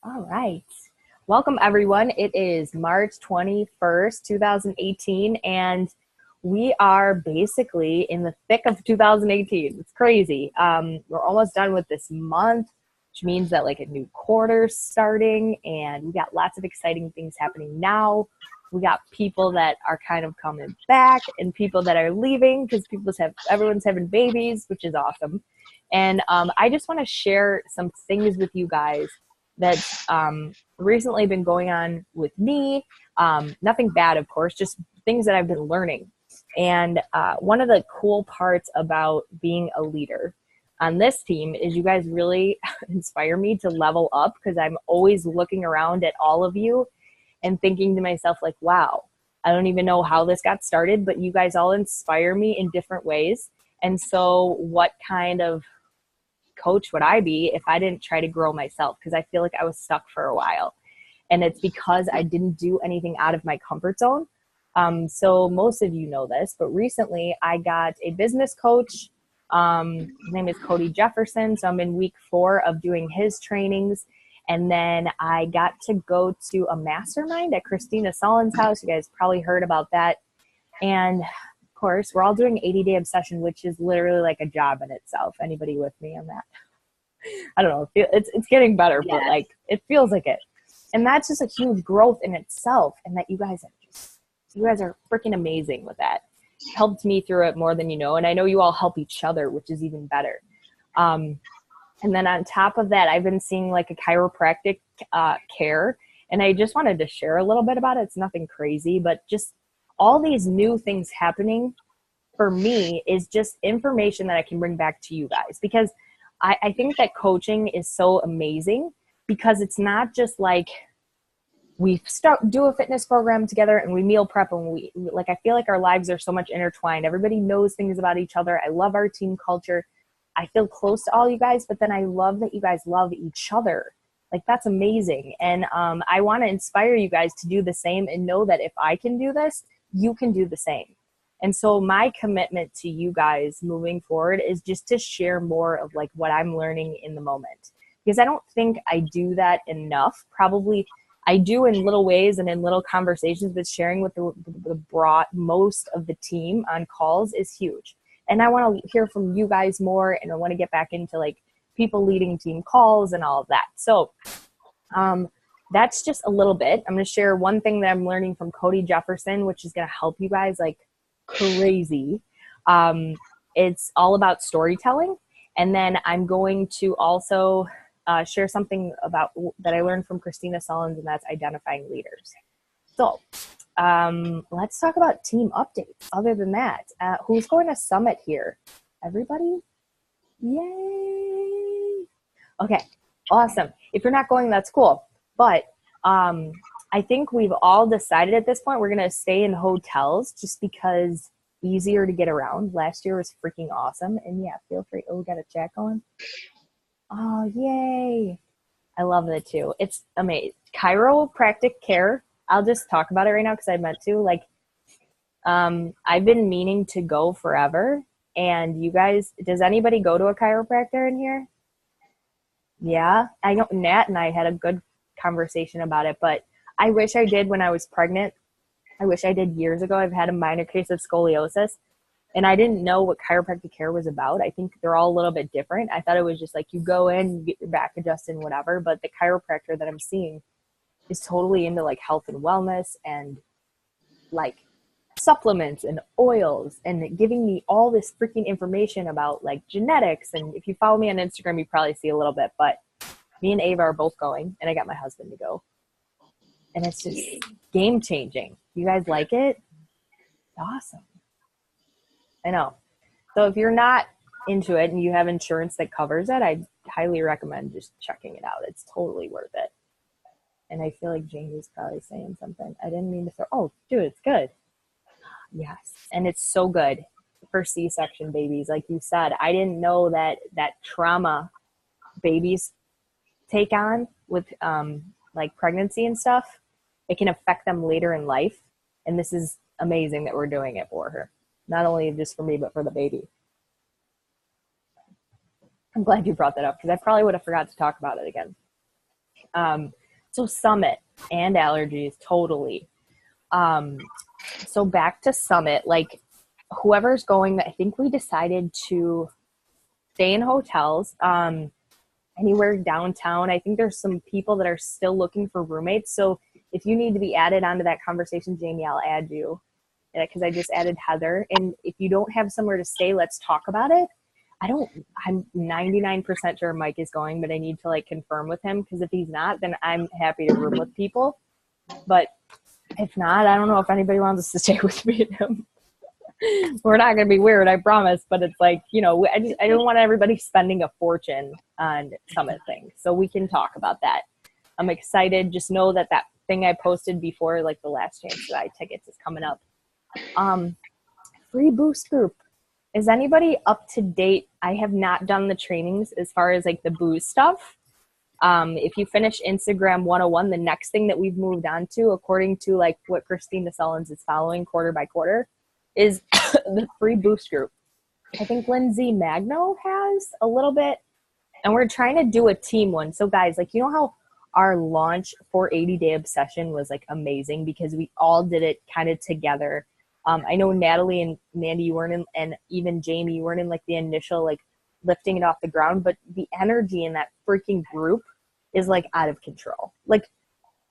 All right. Welcome, everyone. It is March 21st, 2018, and we are basically in the thick of 2018. It's crazy. We're almost done with this month, which means that like a new quarter's starting, and we got lots of exciting things happening now. We got people that are kind of coming back and people that are leaving because everyone's having babies, which is awesome. And I just want to share some things with you guys that's recently been going on with me. Nothing bad, of course, just things that I've been learning. And one of the cool parts about being a leader on this team is you guys really inspire me to level up because I'm always looking around at all of you and thinking to myself, like, wow, I don't even know how this got started, but you guys all inspire me in different ways. And so what kind of coach would I be if I didn't try to grow myself? Because I feel like I was stuck for a while. And it's because I didn't do anything out of my comfort zone. So most of you know this, but recently I got a business coach. His name is Cody Jefferson. So I'm in week 4 of doing his trainings. And then I got to go to a mastermind at Christina Sullivan's house. You guys probably heard about that. And of course, we're all doing 80-day obsession, which is literally like a job in itself. Anybody with me on that? I don't know. It's getting better, but like it feels like it. And that's just a huge growth in itself. And that you guys are freaking amazing with that. Helped me through it more than you know. And I know you all help each other, which is even better. And then on top of that, I've been seeing like a chiropractic care. And I just wanted to share a little bit about it. It's nothing crazy, but just all these new things happening for me is just information that I can bring back to you guys. Because I think that coaching is so amazing because it's not just like we do a fitness program together and we meal prep and I feel like our lives are so much intertwined. Everybody knows things about each other. I love our team culture. I feel close to all you guys, but then I love that you guys love each other. Like that's amazing. And I want to inspire you guys to do the same and know that if I can do this, you can do the same. And so my commitment to you guys moving forward is just to share more of like what I'm learning in the moment, because I don't think I do that enough. Probably I do in little ways and in little conversations, but sharing with the broad most of the team on calls is huge. And I want to hear from you guys more, and I want to get back into like people leading team calls and all of that. So that's just a little bit. I'm going to share one thing that I'm learning from Cody Jefferson, which is going to help you guys like crazy. It's all about storytelling. And then I'm going to also share something about that I learned from Christina Sullins, and that's identifying leaders. So let's talk about team updates. Other than that, who's going to Summit here? Everybody? Yay! Okay, awesome. If you're not going, that's cool. But I think we've all decided at this point we're going to stay in hotels just because easier to get around. Last year was freaking awesome. And yeah, feel free. Oh, we got a chat going. Oh, yay. I love it too. It's amazing. Chiropractic care. I'll just talk about it right now because I meant to. Like, I've been meaning to go forever. And you guys, does anybody go to a chiropractor in here? Yeah, I know Nat and I had a good conversation about it, but I wish I did when I was pregnant. I wish I did years ago. I've had a minor case of scoliosis, and I didn't know what chiropractic care was about. I think they're all a little bit different. I thought it was just like you go in, you get your back adjusted and whatever, but the chiropractor that I'm seeing is totally into like health and wellness and like supplements and oils and giving me all this freaking information about like genetics. And if you follow me on Instagram, you probably see a little bit, but me and Ava are both going, and I got my husband to go. And it's just game changing. You guys like it? Awesome. I know. So if you're not into it and you have insurance that covers it, I highly recommend just checking it out. It's totally worth it. And I feel like Jamie's probably saying something. I didn't mean to throw. Oh, dude, it's good. Yes. And it's so good for C-section babies. Like you said, I didn't know that trauma babies take on with like pregnancy and stuff, it can affect them later in life. And this is amazing that we're doing it for her. Not only just for me, but for the baby. I'm glad you brought that up because I probably would have forgot to talk about it again. So Summit and allergies, totally. So back to Summit, like whoever's going, I think we decided to stay in hotels, anywhere downtown. I think there's some people that are still looking for roommates. So if you need to be added onto that conversation, Jamie, I'll add you, because I just added Heather. And if you don't have somewhere to stay, let's talk about it. I'm 99% sure Mike is going, but I need to like confirm with him, because if he's not, then I'm happy to room with people. But if not, I don't know if anybody wants us to stay with me and him. We're not going to be weird, I promise. But it's like, you know, I don't want everybody spending a fortune on Summit things. So we can talk about that. I'm excited. Just know that that thing I posted before, like the last chance to buy tickets, is coming up. Free boost group. Is anybody up to date? I have not done the trainings as far as like the booze stuff. If you finish Instagram 101, the next thing that we've moved on to, according to like what Christina Sullins is following quarter by quarter, is the free boost group. I think Lindsay Magno has a little bit, and we're trying to do a team one. So guys, like, you know how our launch for 80-Day Obsession was like amazing because we all did it kind of together. I know Natalie and Mandy, you weren't in, and even Jamie, you weren't in like the initial like lifting it off the ground, but the energy in that freaking group is like out of control. Like,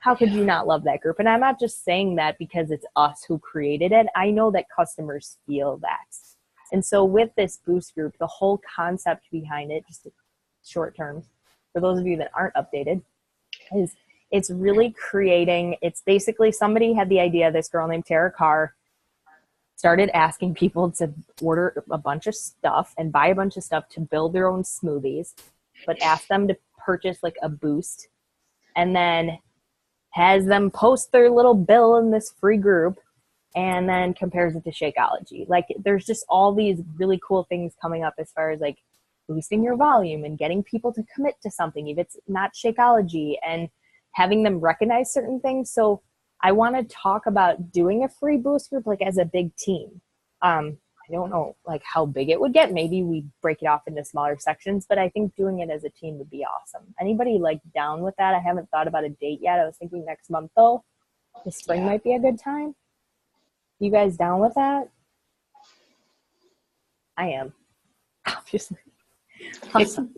how could you not love that group? And I'm not just saying that because it's us who created it. I know that customers feel that. And so with this boost group, the whole concept behind it, just short terms, for those of you that aren't updated, is it's really creating, it's basically somebody had the idea, this girl named Tara Carr started asking people to order a bunch of stuff and buy a bunch of stuff to build their own smoothies, but ask them to purchase like a boost, and then has them post their little bill in this free group, and then compares it to Shakeology. Like, there's just all these really cool things coming up as far as like boosting your volume and getting people to commit to something if it's not Shakeology, and having them recognize certain things. So I want to talk about doing a free boost group like as a big team. I don't know like how big it would get. Maybe we break it off into smaller sections, but I think doing it as a team would be awesome. Anybody like down with that? I haven't thought about a date yet. I was thinking next month though. The spring might be a good time. You guys down with that? I am, obviously. Awesome.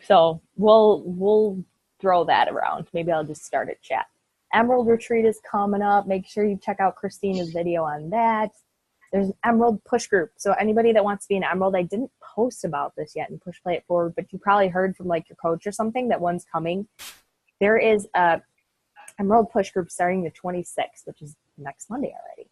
So we'll throw that around. Maybe I'll just start a chat. Emerald Retreat is coming up. Make sure you check out Christina's video on that. There's an Emerald Push Group. So anybody that wants to be an Emerald, I didn't post about this yet and Push Play It Forward, but you probably heard from like your coach or something that one's coming. There is a Emerald Push Group starting the 26th, which is next Monday already.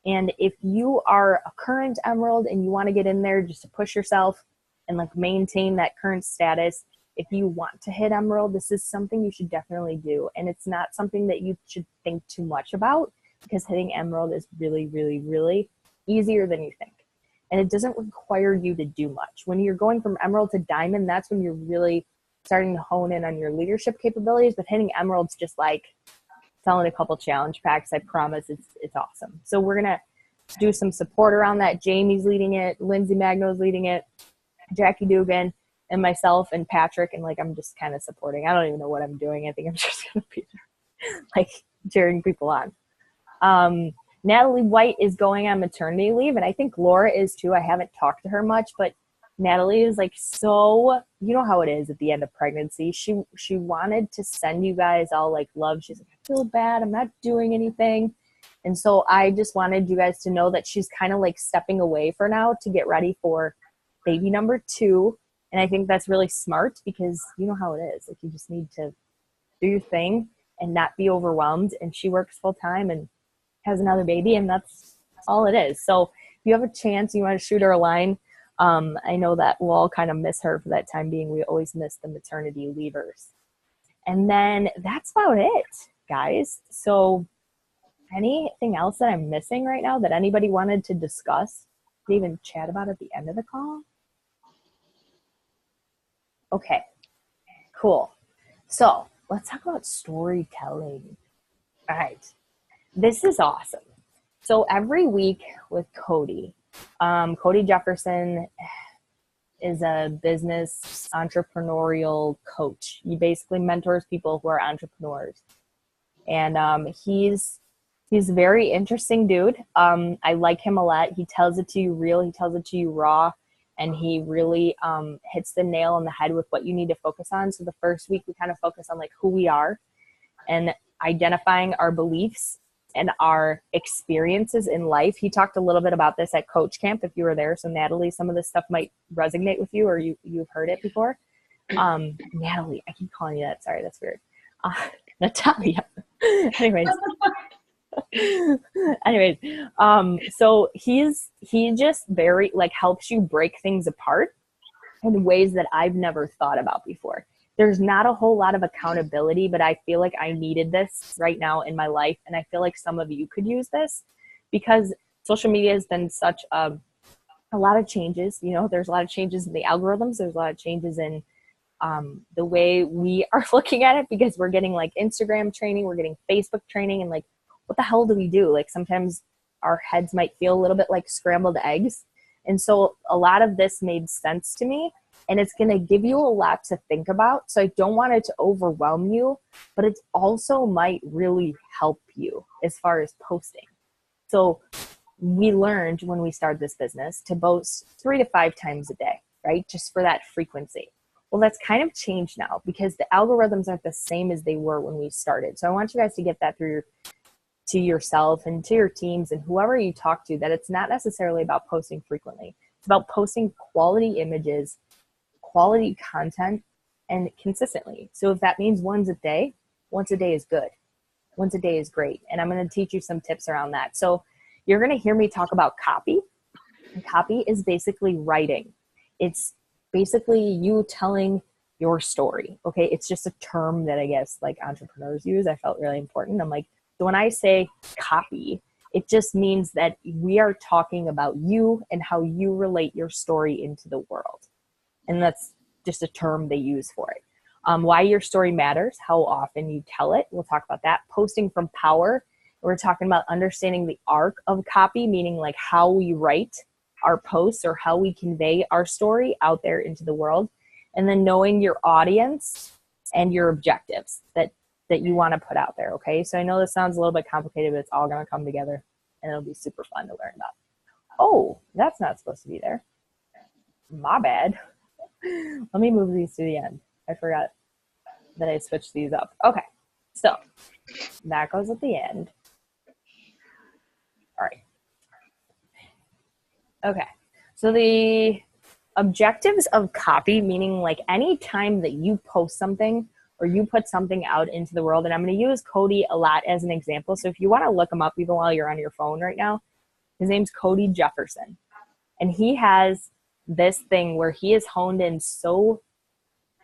And if you are a current Emerald and you want to get in there just to push yourself and like maintain that current status, if you want to hit Emerald, this is something you should definitely do. And it's not something that you should think too much about, because hitting Emerald is really, really, really easier than you think. And it doesn't require you to do much. When you're going from Emerald to Diamond, that's when you're really starting to hone in on your leadership capabilities. But hitting Emerald's just like selling a couple challenge packs. I promise it's awesome. So we're going to do some support around that. Jamie's leading it. Lindsay Magno's leading it. Jackie Dugan and myself and Patrick. And like, I'm just kind of supporting. I don't even know what I'm doing. I think I'm just going to be like cheering people on. Natalie White is going on maternity leave, and I think Laura is too. I haven't talked to her much, but Natalie is like, so you know how it is at the end of pregnancy. She wanted to send you guys all like love. She's like, I feel bad. I'm not doing anything. And so I just wanted you guys to know that she's kind of like stepping away for now to get ready for baby number 2. And I think that's really smart, because you know how it is. Like, you just need to do your thing and not be overwhelmed. And she works full time and has another baby, and that's all it is. So if you have a chance, you want to shoot her a line. I know that we'll all kind of miss her for that time being. We always miss the maternity leavers. And then that's about it, guys. So anything else that I'm missing right now that anybody wanted to discuss, even chat about at the end of the call? Okay, cool. So let's talk about storytelling. All right. This is awesome. So every week with Cody Jefferson, is a business entrepreneurial coach. He basically mentors people who are entrepreneurs. And he's a very interesting dude. I like him a lot. He tells it to you real. He tells it to you raw. And he really hits the nail on the head with what you need to focus on. So the first week we kind of focus on like who we are and identifying our beliefs and our experiences in life. He talked a little bit about this at Coach Camp if you were there. So Natalie, some of this stuff might resonate with you or you've heard it before. Natalie, I keep calling you that. Sorry, that's weird. Natalia. Anyways, so he just very like helps you break things apart in ways that I've never thought about before. There's not a whole lot of accountability, but I feel like I needed this right now in my life. And I feel like some of you could use this because social media has been such a lot of changes. You know, there's a lot of changes in the algorithms. There's a lot of changes in the way we are looking at it because we're getting like Instagram training, we're getting Facebook training, and like, what the hell do we do? Like sometimes our heads might feel a little bit like scrambled eggs. And so a lot of this made sense to me, and it's going to give you a lot to think about. So I don't want it to overwhelm you, but it also might really help you as far as posting. So we learned when we started this business to post 3 to 5 times a day, right? Just for that frequency. Well, that's kind of changed now because the algorithms aren't the same as they were when we started. So I want you guys to get that through to yourself and to your teams and whoever you talk to, that it's not necessarily about posting frequently. It's about posting quality images, quality content, and consistently. So if that means once a day is good. Once a day is great. And I'm going to teach you some tips around that. So you're going to hear me talk about copy. And copy is basically writing. It's basically you telling your story. Okay. It's just a term that I guess like entrepreneurs use. I felt really important. I'm like, so when I say copy, it just means that we are talking about you and how you relate your story into the world. And that's just a term they use for it. Why your story matters, how often you tell it. We'll talk about that. Posting from power. We're talking about understanding the arc of copy, meaning like how we write our posts or how we convey our story out there into the world. And then knowing your audience and your objectives that you want to put out there. Okay. So I know this sounds a little bit complicated, but it's all going to come together and it'll be super fun to learn about. Oh, that's not supposed to be there. My bad. Let me move these to the end. I forgot that I switched these up. Okay. So that goes at the end. All right. Okay. So the objectives of copy, meaning like any time that you post something or you put something out into the world, and I'm going to use Cody a lot as an example. So if you want to look him up even while you're on your phone right now, his name's Cody Jefferson. And he has this thing where he is honed in so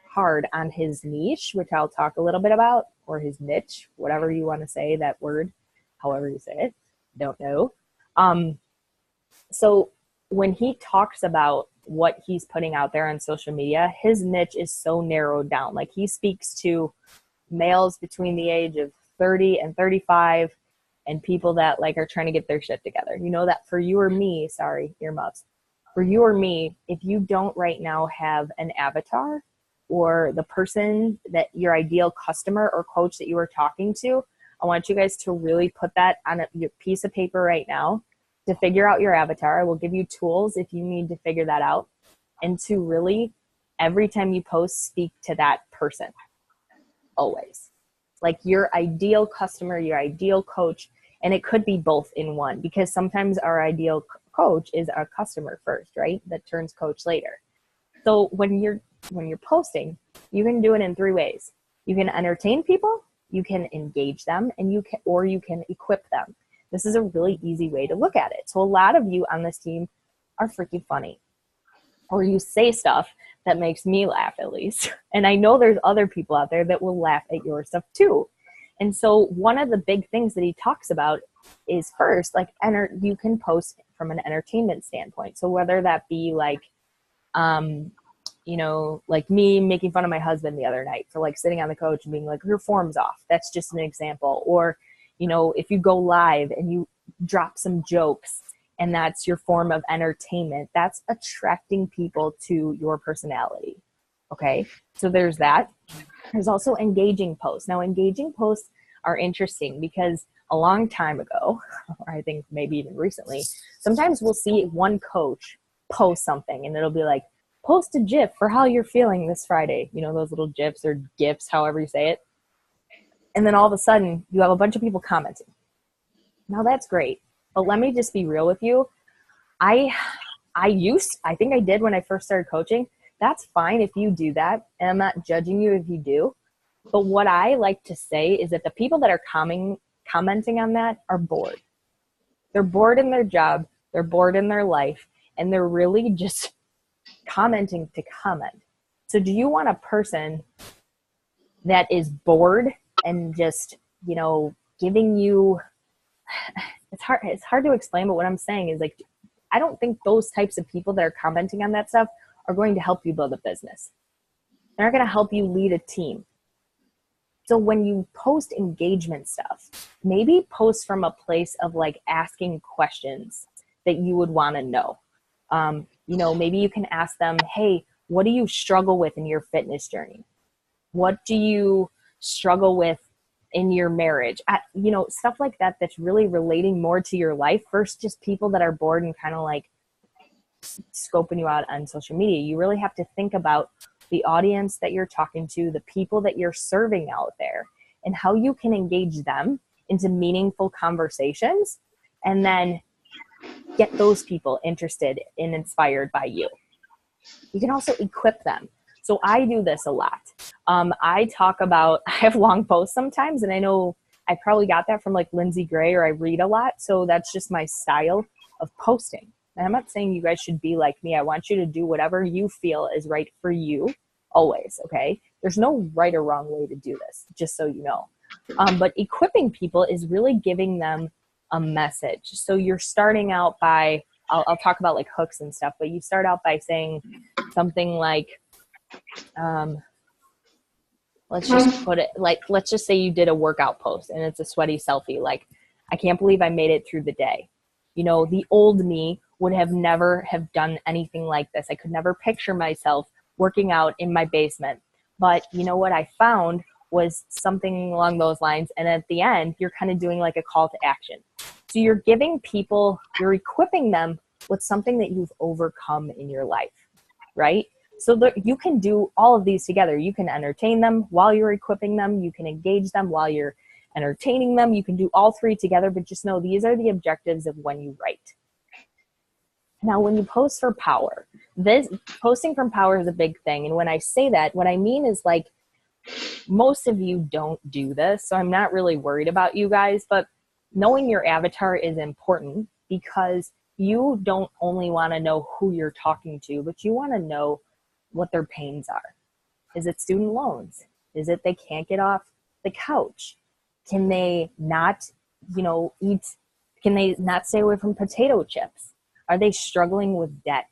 hard on his niche, which I'll talk a little bit about, or his niche, whatever you want to say, that word, however you say it, don't know. So when he talks about what he's putting out there on social media, his niche is so narrowed down. Like he speaks to males between the age of 30 and 35 and people that like are trying to get their shit together. You know that for you or me, sorry, earmuffs. For you or me, if you don't right now have an avatar or the person that your ideal customer or coach that you are talking to, I want you guys to really put that on your piece of paper right now to figure out your avatar. I will give you tools if you need to figure that out, and to really, every time you post, speak to that person. Always. Like your ideal customer, your ideal coach, and it could be both in one, because sometimes our ideal coach is our customer first, right? That turns coach later. So when you're posting, you can do it in 3 ways. You can entertain people, you can engage them, and you can equip them. This is a really easy way to look at it. So a lot of you on this team are freaking funny, or you say stuff that makes me laugh at least. And I know there's other people out there that will laugh at your stuff too. And so one of the big things that he talks about is first, like you can post from an entertainment standpoint. So whether that be like, like me making fun of my husband the other night for like sitting on the couch and being like, your form's off. That's just an example. Or, if you go live and you drop some jokes and that's your form of entertainment, that's attracting people to your personality. Okay, so there's that. There's also engaging posts. Now, engaging posts are interesting because a long time ago, or I think maybe even recently, sometimes we'll see one coach post something and it'll be like, post a GIF for how you're feeling this Friday. You know, those little GIFs or GIFs, however you say it. And then all of a sudden you have a bunch of people commenting. Now that's great. But let me just be real with you. I think I did when I first started coaching. That's fine if you do that. And I'm not judging you if you do. But what I like to say is that the people that are commenting on that are bored. They're bored in their job. They're bored in their life. And they're really just commenting to comment. So do you want a person that is bored and just, you know, giving you, it's hard to explain, but what I'm saying is, like, I don't think those types of people that are commenting on that stuff are going to help you build a business. They're not going to help you lead a team. So when you post engagement stuff, maybe post from a place of like asking questions that you would want to know. You know, maybe you can ask them, hey, what do you struggle with in your fitness journey? What do you struggle with in your marriage? You know, stuff like that that's really relating more to your life versus just people that are bored and kind of like scoping you out on social media. You really have to think about the audience that you're talking to, the people that you're serving out there, and how you can engage them into meaningful conversations and then get those people interested and inspired by you. You can also equip them. So I do this a lot. I have long posts sometimes, and I know I probably got that from like Lindsay Gray, or I read a lot. So that's just my style of posting. And I'm not saying you guys should be like me. I want you to do whatever you feel is right for you always, okay? There's no right or wrong way to do this, just so you know. But equipping people is really giving them a message. So you're starting out by, I'll talk about like hooks and stuff, but you start out by saying something like, let's just say you did a workout post and it's a sweaty selfie. Like, I can't believe I made it through the day. You know, the old me would have never have done anything like this. I could never picture myself working out in my basement. But you know what I found was something along those lines. And at the end, you're kind of doing like a call to action. So you're giving people, you're equipping them with something that you've overcome in your life, right? So that you can do all of these together. You can entertain them while you're equipping them. You can engage them while you're entertaining them. You can do all three together, but just know these are the objectives of when you write. Now, when you post for power, posting from power is a big thing. And when I say that, what I mean is, like, most of you don't do this, so I'm not really worried about you guys, but knowing your avatar is important because you don't only want to know who you're talking to, but you want to know what their pains are. Is it student loans? Is it they can't get off the couch? Can they not, eat? Can they not stay away from potato chips? Are they struggling with debt?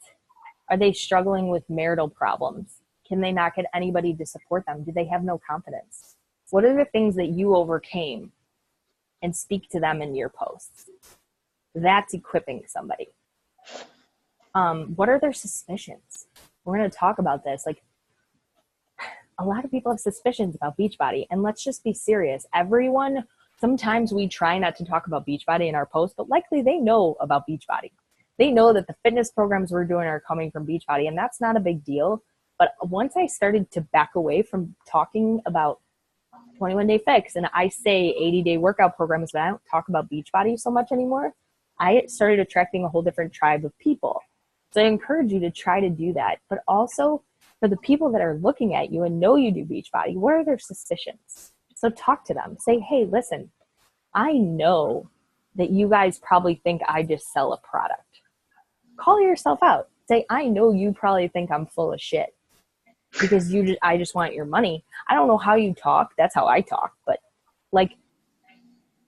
Are they struggling with marital problems? Can they not get anybody to support them? Do they have no confidence? What are the things that you overcame and speak to them in your posts? That's equipping somebody. What are their suspicions? We're going to talk about this. Like, a lot of people have suspicions about Beachbody, and let's just be serious. Sometimes we try not to talk about Beachbody in our posts, but likely they know about Beachbody. They know that the fitness programs we're doing are coming from Beachbody, and that's not a big deal. But once I started to back away from talking about 21-Day Fix, and I say 80-day workout programs, but I don't talk about Beachbody so much anymore, I started attracting a whole different tribe of people. So I encourage you to try to do that. But also, for the people that are looking at you and know you do Beachbody, what are their suspicions? So talk to them. Say, hey, listen, I know that you guys probably think I just sell a product. Call yourself out. Say, I know you probably think I'm full of shit because I just want your money. I don't know how you talk. That's how I talk. But, like,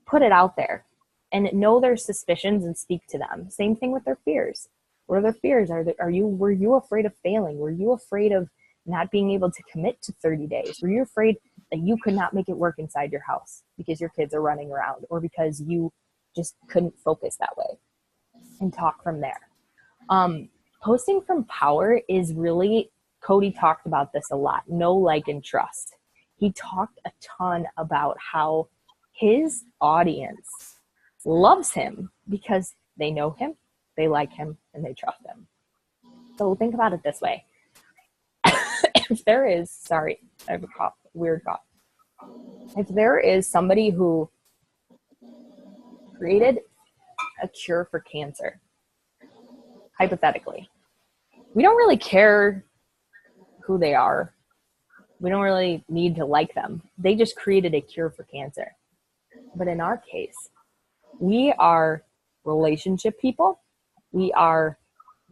put it out there and know their suspicions and speak to them. Same thing with their fears. What are their fears? Were you afraid of failing? Were you afraid of not being able to commit to 30 days? Were you afraid that you could not make it work inside your house because your kids are running around, or because you just couldn't focus that way? and talk from there. Posting from power is really, Cody talked about this a lot, know, like, and trust. He talked a ton about how his audience loves him because they know him, they like him, and they trust him. So think about it this way. If there is, sorry, I have a cough, weird cough. If there is somebody who created a cure for cancer, hypothetically, we don't really care who they are. We don't really need to like them. They just created a cure for cancer. But in our case, we are relationship people. We are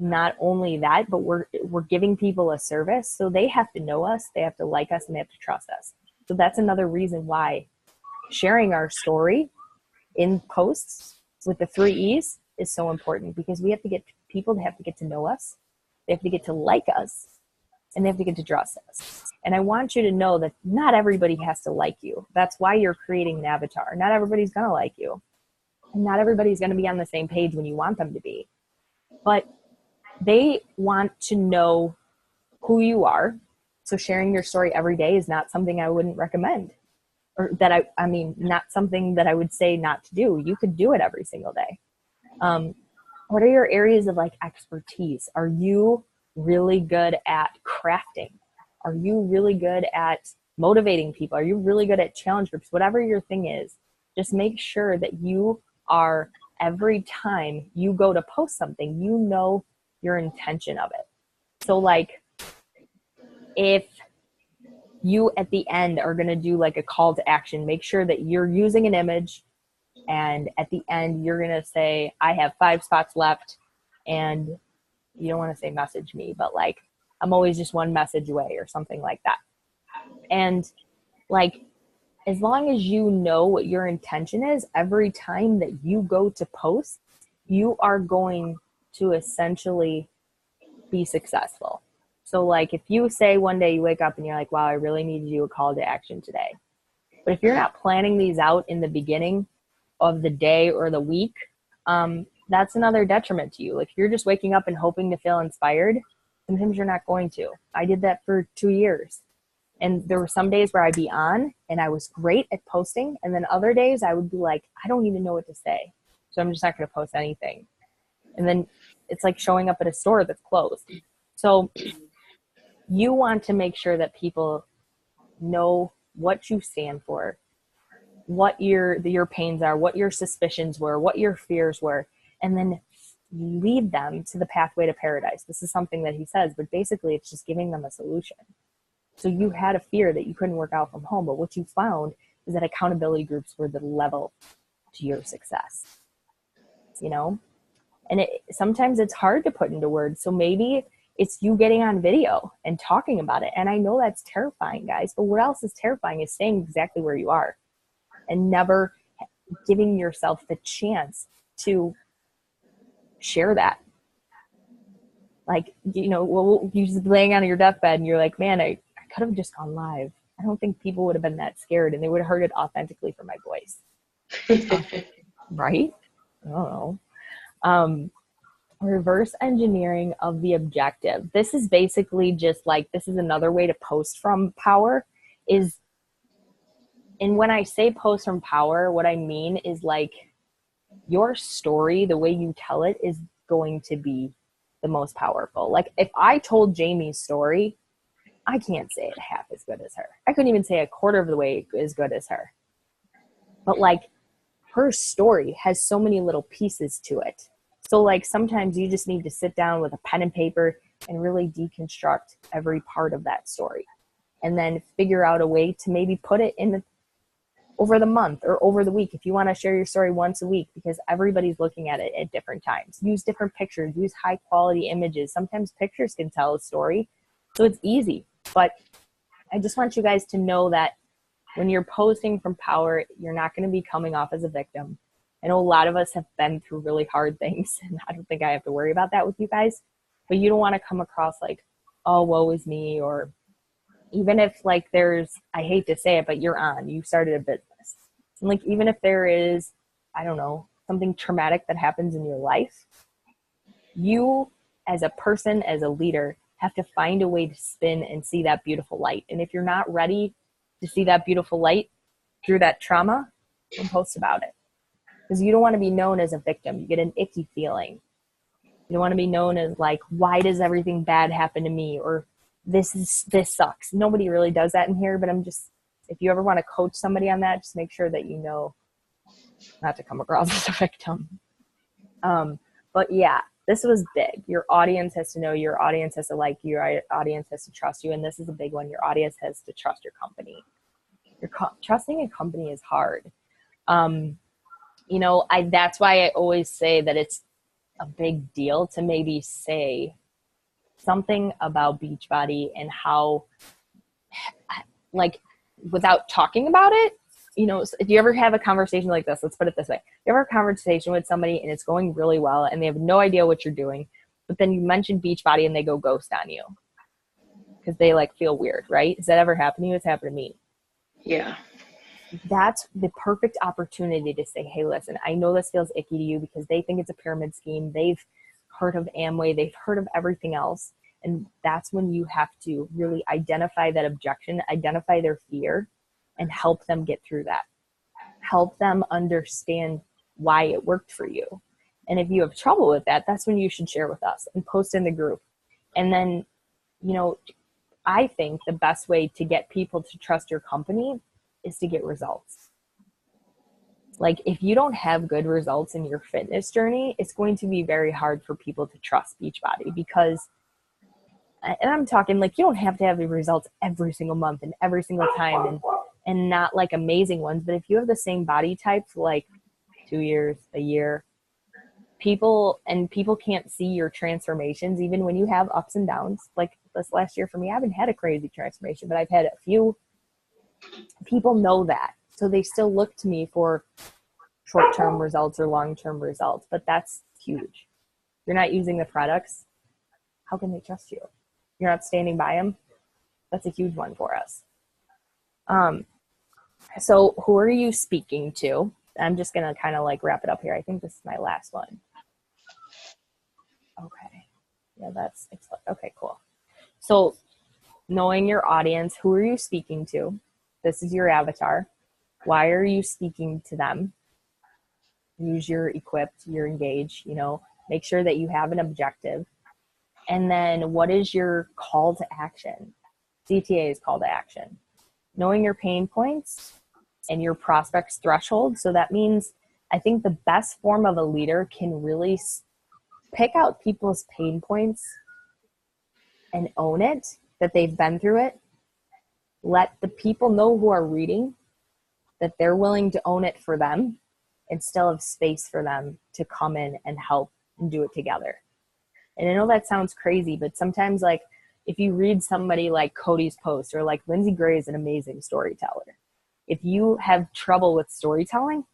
not only that, but we're giving people a service. So they have to know us, they have to like us, and they have to trust us. So that's another reason why sharing our story in posts with the 3 E's is so important, because we have to get people to have to get to know us. They have to get to like us, and they have to get to trust us. And I want you to know that not everybody has to like you. That's why you're creating an avatar. Not everybody's going to like you. And not everybody's going to be on the same page when you want them to be. But they want to know who you are. So sharing your story every day is not something I wouldn't recommend. Or that I mean, not something that I would say not to do. You could do it every single day. What are your areas of like expertise? Are you really good at crafting? Are you really good at motivating people? Are you really good at challenge groups? Whatever your thing is, just make sure that you are, every time you go to post something, you know your intention of it. So like, if you at the end are going to do like a call to action, make sure that you're using an image, and at the end you're going to say, I have 5 spots left, and you don't want to say message me, but like, I'm always just one message away or something like that. And like, as long as you know what your intention is, every time that you go to post, you are going to essentially be successful. So like, if you say one day you wake up and you're like, wow, I really need to do a call to action today. But if you're not planning these out in the beginning of the day or the week, that's another detriment to you. Like, if you're just waking up and hoping to feel inspired, sometimes you're not going to. I did that for 2 years. And there were some days where I'd be on and I was great at posting. And then other days I would be like, I don't even know what to say. So I'm just not going to post anything. And then it's like showing up at a store that's closed. So you want to make sure that people know what you stand for, what your pains are, what your suspicions were, what your fears were, and then lead them to the pathway to paradise. This is something that he says, but basically it's just giving them a solution. So you had a fear that you couldn't work out from home, but what you found is that accountability groups were the level to your success, you know? And sometimes it's hard to put into words. So maybe it's you getting on video and talking about it. And I know that's terrifying, guys, but what else is terrifying is staying exactly where you are and never giving yourself the chance to share that. Like, you know, you just laying on your deathbed and you're like, man, I could have just gone live. I don't think people would have been that scared, and they would have heard it authentically from my voice. Right? I don't know. Reverse engineering of the objective. This is basically just like, this is another way to post from power is, and when I say post from power, what I mean is like, your story, the way you tell it is going to be the most powerful. Like, if I told Jamie's story, I can't say it half as good as her. I couldn't even say a quarter of the way as good as her. But like, her story has so many little pieces to it. So like, sometimes you just need to sit down with a pen and paper and really deconstruct every part of that story. And then figure out a way to maybe put it in over the month or over the week. If you want to share your story once a week, because everybody's looking at it at different times. Use different pictures, use high quality images. Sometimes pictures can tell a story. So it's easy. But I just want you guys to know that when you're posting from power, you're not going to be coming off as a victim. I know a lot of us have been through really hard things, and I don't think I have to worry about that with you guys. But you don't want to come across like, oh, woe is me, or even if like there's, I hate to say it, but you started a business. And like, even if there is, I don't know, something traumatic that happens in your life, You, as a person, as a leader, have to find a way to spin and see that beautiful light. And if you're not ready to see that beautiful light through that trauma, don't post about it. Because you don't want to be known as a victim. You get an icky feeling. You don't want to be known as like, why does everything bad happen to me? Or this sucks. Nobody really does that in here, but if you ever want to coach somebody on that, just make sure that you know not to come across as a victim. But yeah, this was big. Your audience has to know, your audience has to like you, your audience has to trust you. And this is a big one. Your audience has to trust your company. Trusting a company is hard. That's why I always say that it's a big deal to maybe say something about Beachbody and how, like, without talking about it. If you ever have a conversation like this, let's put it this way. You ever have a conversation with somebody and it's going really well and they have no idea what you're doing, but then you mention Beachbody and they go ghost on you because they like feel weird, right? Has that ever happened to you? It's happened to me. Yeah. That's the perfect opportunity to say, hey, listen, I know this feels icky to you because they think it's a pyramid scheme. They've heard of Amway. They've heard of everything else. And that's when you have to really identify that objection, identify their fear, and help them get through that. Help them understand why it worked for you. And if you have trouble with that, that's when you should share with us and post in the group. And then, I think the best way to get people to trust your company is to get results. Like, if you don't have good results in your fitness journey, it's going to be very hard for people to trust Beachbody because, and I'm talking like, you don't have to have the results every single month and every single time and not like amazing ones. But if you have the same body type for like 2 years, a year, people can't see your transformations, even when you have ups and downs. Like this last year for me, I haven't had a crazy transformation, but I've had a few. People know that. So they still look to me for short-term results or long-term results, but that's huge. You're not using the products. How can they trust you? You're not standing by them. That's a huge one for us. So who are you speaking to? I'm just going to kind of like wrap it up here. I think this is my last one. Okay. Yeah, okay, cool. So knowing your audience, who are you speaking to? This is your avatar. Why are you speaking to them? Use your equipped, your engage, make sure that you have an objective. And then what is your call to action? CTA is call to action. Knowing your pain points and your prospect's threshold. So that means I think the best form of a leader can really pick out people's pain points and own it, that they've been through it. Let the people know who are reading that they're willing to own it for them and still have space for them to come in and help and do it together. And I know that sounds crazy, but sometimes like if you read somebody like Cody's post or like Lindsay Gray is an amazing storyteller. If you have trouble with storytelling,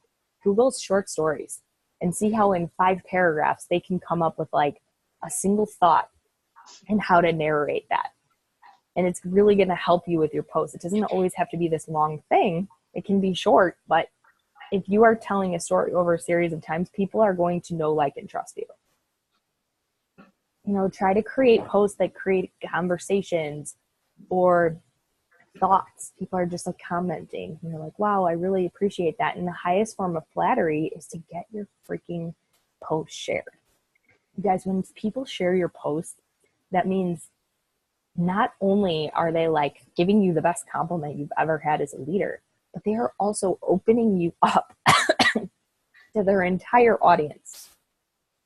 Google short stories and see how in 5 paragraphs they can come up with like a single thought and how to narrate that. And it's really going to help you with your post. It doesn't always have to be this long thing. It can be short, but if you are telling a story over a series of times, people are going to know, like, and trust you. Try to create posts that create conversations or thoughts. People are just like commenting. You're like, wow, I really appreciate that. And the highest form of flattery is to get your freaking post shared. You guys, when people share your post, that means not only are they like giving you the best compliment you've ever had as a leader, but they are also opening you up to their entire audience.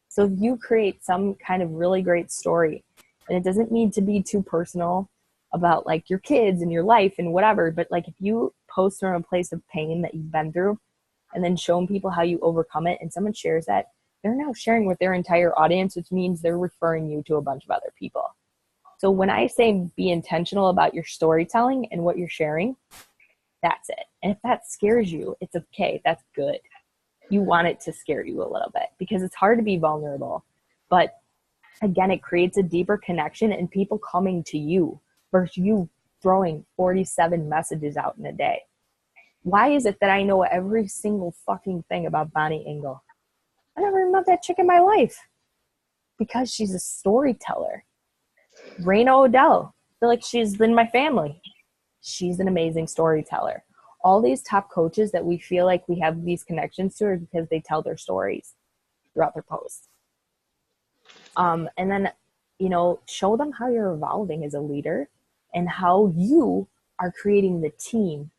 So if you create some kind of really great story, and it doesn't need to be too personal about like your kids and your life and whatever, but like if you post from a place of pain that you've been through and then showing people how you overcome it and someone shares that, they're now sharing with their entire audience, which means they're referring you to a bunch of other people. So when I say be intentional about your storytelling and what you're sharing, that's it. And if that scares you, it's okay. That's good. You want it to scare you a little bit because it's hard to be vulnerable. But again, it creates a deeper connection and people coming to you versus you throwing 47 messages out in a day. Why is it that I know every single fucking thing about Bonnie Engel? I never met that chick in my life. Because she's a storyteller. Raina Odell, I feel like she's in my family. She's an amazing storyteller. All these top coaches that we feel like we have these connections to are because they tell their stories throughout their posts. And then, show them how you're evolving as a leader and how you are creating the team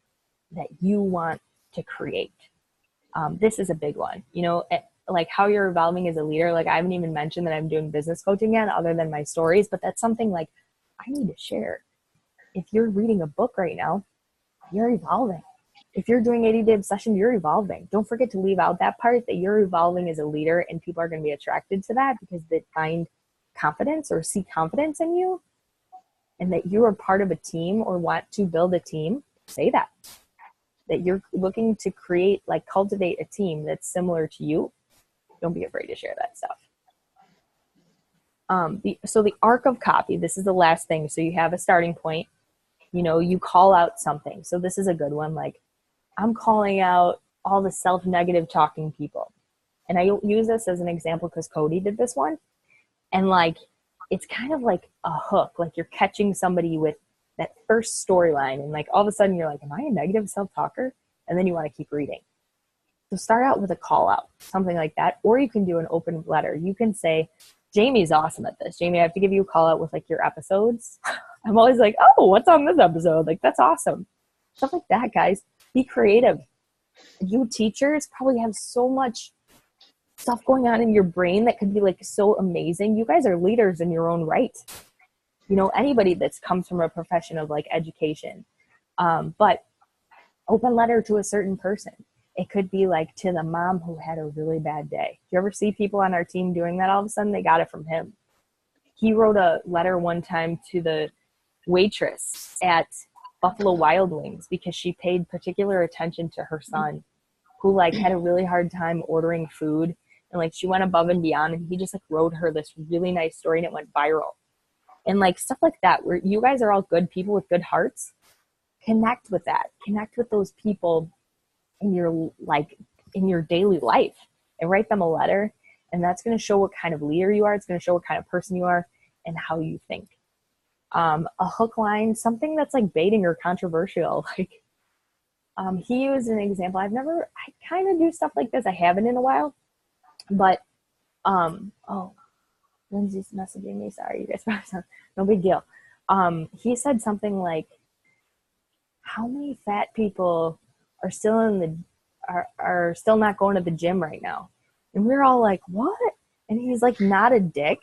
that you want to create. This is a big one, like how you're evolving as a leader. Like I haven't even mentioned that I'm doing business coaching yet other than my stories, but that's something like I need to share. If you're reading a book right now, you're evolving. If you're doing 80-day obsession, you're evolving. Don't forget to leave out that part that you're evolving as a leader, and people are going to be attracted to that because they find confidence or see confidence in you, and that you are part of a team or want to build a team. Say that you're looking to create, like cultivate a team that's similar to you. Don't be afraid to share that stuff. So the arc of copy, this is the last thing. So you have a starting point, you call out something. So this is a good one. Like I'm calling out all the self-negative talking people. And I use this as an example because Cody did this one. And like, it's kind of like a hook, like you're catching somebody with that first storyline. And like, all of a sudden you're like, am I a negative self-talker? And then you want to keep reading. So start out with a call out, something like that. Or you can do an open letter. You can say, Jamie's awesome at this. Jamie, I have to give you a call out with like your episodes. I'm always like, oh, what's on this episode? Like, that's awesome. Stuff like that, guys. Be creative. You teachers probably have so much stuff going on in your brain that could be like so amazing. You guys are leaders in your own right. Anybody that's comes from a profession of like education. But open letter to a certain person. It could be like to the mom who had a really bad day. Do you ever see people on our team doing that? All of a sudden they got it from him. He wrote a letter one time to the waitress at Buffalo Wild Wings because she paid particular attention to her son who like had a really hard time ordering food. And like she went above and beyond, and he just like wrote her this really nice story and it went viral. And like stuff like that, where you guys are all good people with good hearts. Connect with that. Connect with those people in your daily life and write them a letter. And that's going to show what kind of leader you are. It's going to show what kind of person you are and how you think. A hook line, something that's like baiting or controversial. Like he used an example. I kind of do stuff like this. I haven't in a while, but Lindsay's messaging me. Sorry, you guys probably no big deal. He said something like, how many fat people are still are still not going to the gym right now? And we're all like, what? And he's like, not a dick,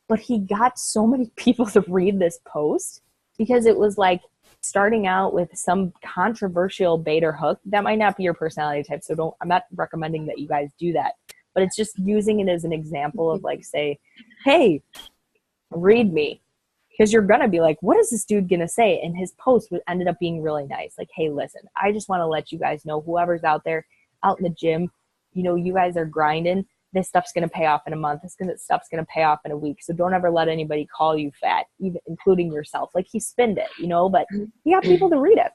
but he got so many people to read this post because it was like starting out with some controversial bait or hook. That might not be your personality type, so I'm not recommending that you guys do that, but it's just using it as an example of like, say, hey, read me. Because you're going to be like, what is this dude going to say? And his post ended up being really nice. Like, hey, listen, I just want to let you guys know, whoever's out there, out in the gym, you guys are grinding. This stuff's going to pay off in a month. This stuff's going to pay off in a week. So don't ever let anybody call you fat, even including yourself. Like he spinned it, but he got people to read it.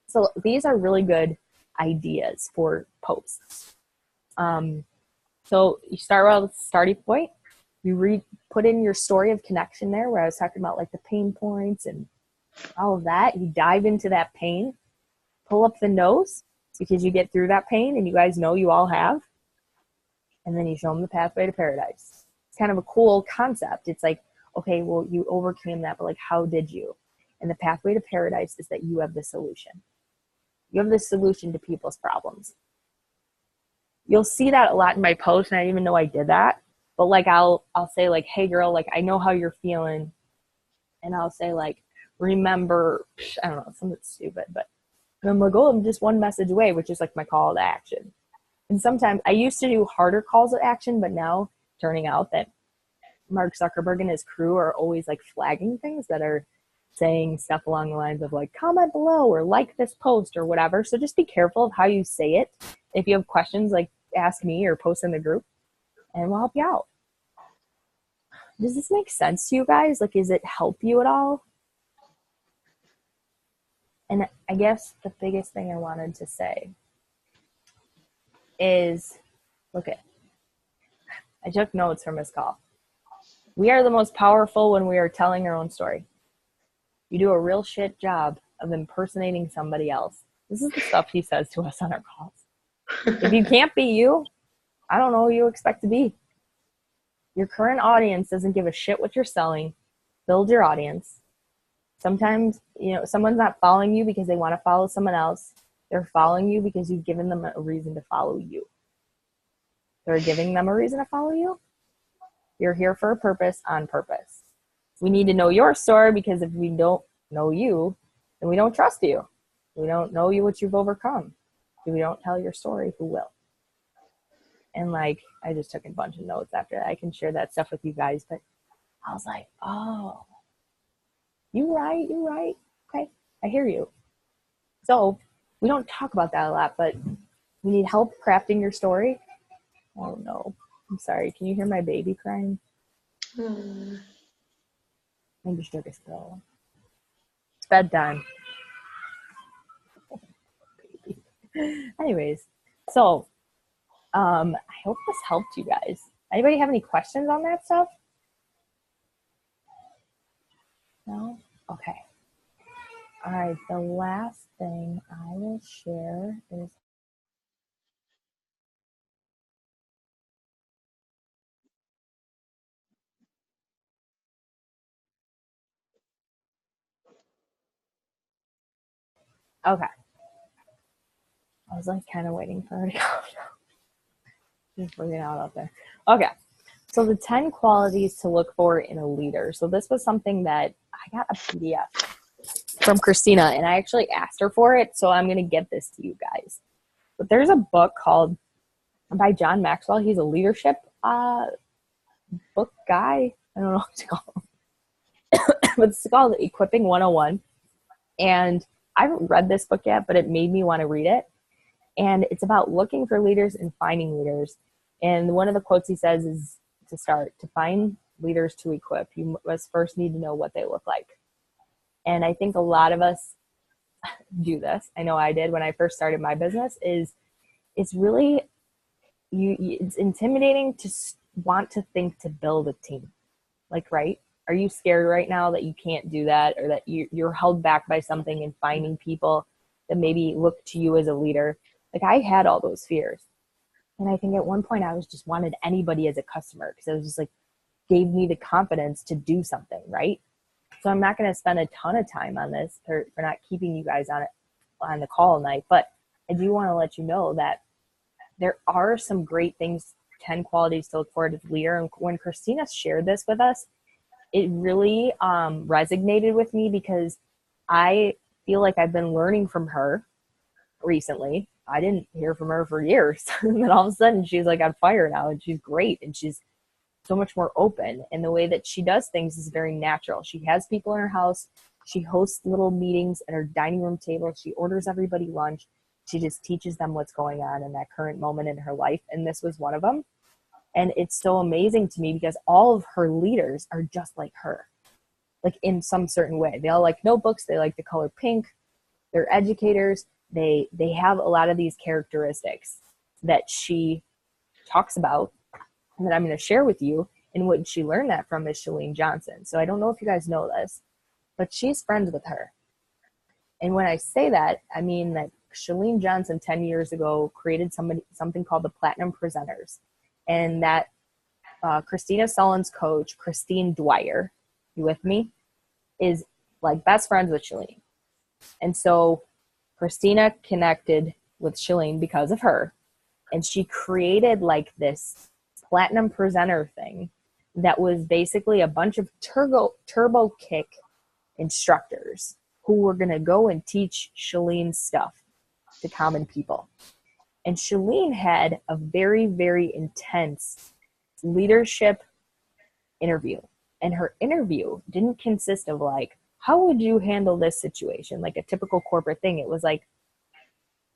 So these are really good ideas for posts. So you start with the starting point. You put in your story of connection there where I was talking about like the pain points and all of that. You dive into that pain, pull up the nose because you get through that pain and you guys know you all have. And then you show them the pathway to paradise. It's kind of a cool concept. It's like, okay, well, you overcame that, but like, how did you? And the pathway to paradise is that you have the solution. You have the solution to people's problems. You'll see that a lot in my posts, and I didn't even know I did that. But like I'll say like, hey girl, like I know how you're feeling. And I'll say like, remember, I don't know, something stupid, but I'm like, oh, I'm just one message away, which is like my call to action. And sometimes I used to do harder calls to action, but now turning out that Mark Zuckerberg and his crew are always like flagging things that are saying stuff along the lines of like, comment below or like this post or whatever. So just be careful of how you say it. If you have questions, like ask me or post in the group and we'll help you out. Does this make sense to you guys? Like, does it help you at all? And I guess the biggest thing I wanted to say is, I took notes from his call. We are the most powerful when we are telling our own story. You do a real shit job of impersonating somebody else. This is the stuff he says to us on our calls. If you can't be you, I don't know who you expect to be. Your current audience doesn't give a shit what you're selling. Build your audience. Sometimes, someone's not following you because they want to follow someone else. They're following you because you've given them a reason to follow you. They're giving them a reason to follow you. You're here for a purpose, on purpose. We need to know your story, because if we don't know you, then we don't trust you. We don't know you, what you've overcome. If we don't tell your story, who will? And I just took a bunch of notes after that. I can share that stuff with you guys, but I was like, oh, you're right. Okay, I hear you. So we don't talk about that a lot, but we need help crafting your story. Oh no, I'm sorry. Can you hear my baby crying? Maybe she took a spill. It's bedtime. Anyways, so I hope this helped you guys. Anybody have any questions on that stuff? No? Okay. All right, the last thing I will share is okay. I was kind of waiting for her to go. Just bring it out there. Okay. So the 10 qualities to look for in a leader. So this was something that I got a PDF from Christina, and I actually asked her for it. So I'm going to get this to you guys. But there's a book called by John Maxwell. He's a leadership book guy. I don't know what to call him. But it's called Equipping 101. And I haven't read this book yet, but it made me want to read it. And it's about looking for leaders and finding leaders. And one of the quotes he says is, to find leaders to equip, you must first need to know what they look like. And I think a lot of us do this. I know I did when I first started my business. It's really, it's intimidating to want to think to build a team. Right? Are you scared right now that you can't do that, or that you're held back by something in finding people that maybe look to you as a leader? I had all those fears. And I think at one point I was just wanted anybody as a customer, because it was just gave me the confidence to do something, right? So I'm not going to spend a ton of time on this for not keeping you guys on the call night. But I do want to let you know that there are some great things, 10 qualities to look for as a leader. And when Christina shared this with us, it really resonated with me, because I feel like I've been learning from her recently. I didn't hear from her for years. And then all of a sudden she's on fire now, and she's great. And she's so much more open. And the way that she does things is very natural. She has people in her house. She hosts little meetings at her dining room table. She orders everybody lunch. She just teaches them what's going on in that current moment in her life. And this was one of them. And it's so amazing to me, because all of her leaders are just like her, in some certain way. They all like notebooks. They like the color pink. They're educators. They have a lot of these characteristics that she talks about, and that I'm going to share with you. And what she learned that from is Chalene Johnson. So I don't know if you guys know this, but she's friends with her. And when I say that, I mean that Chalene Johnson 10 years ago created something called the Platinum Presenters. And that Christina Sullen's coach, Christine Dwyer, you with me, is best friends with Chalene. And so Christina connected with Chalene because of her. And she created this Platinum Presenter thing that was basically a bunch of turbo kick instructors who were going to go and teach Chalene stuff to common people. And Chalene had a very, very intense leadership interview. And her interview didn't consist of how would you handle this situation? A typical corporate thing. It was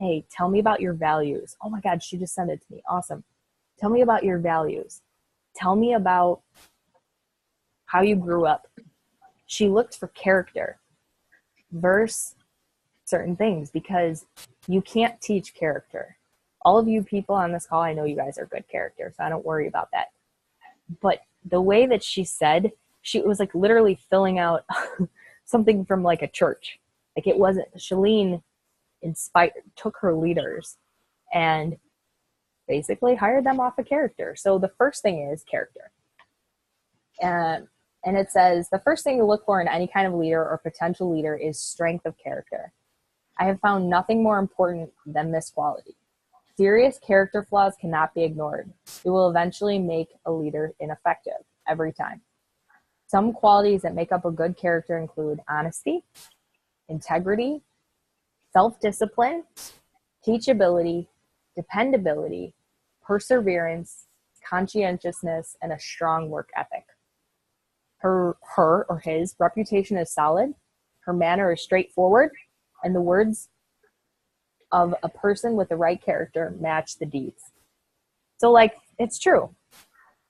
hey, tell me about your values. Oh my God, she just sent it to me. Awesome. Tell me about your values. Tell me about how you grew up. She looked for character versus certain things, because you can't teach character. All of you people on this call, I know you guys are good characters, so I don't worry about that. But the way that she said, she was like literally filling out something from like a church. Like it wasn't, Shalene took her leaders and basically hired them off of character. So the first thing is character. And it says, the first thing to look for in any kind of leader or potential leader is strength of character. I have found nothing more important than this quality. Serious character flaws cannot be ignored. It will eventually make a leader ineffective every time. Some qualities that make up a good character include honesty, integrity, self-discipline, teachability, dependability, perseverance, conscientiousness, and a strong work ethic. Her or his reputation is solid, her manner is straightforward, and the words of a person with the right character match the deeds. So like, it's true.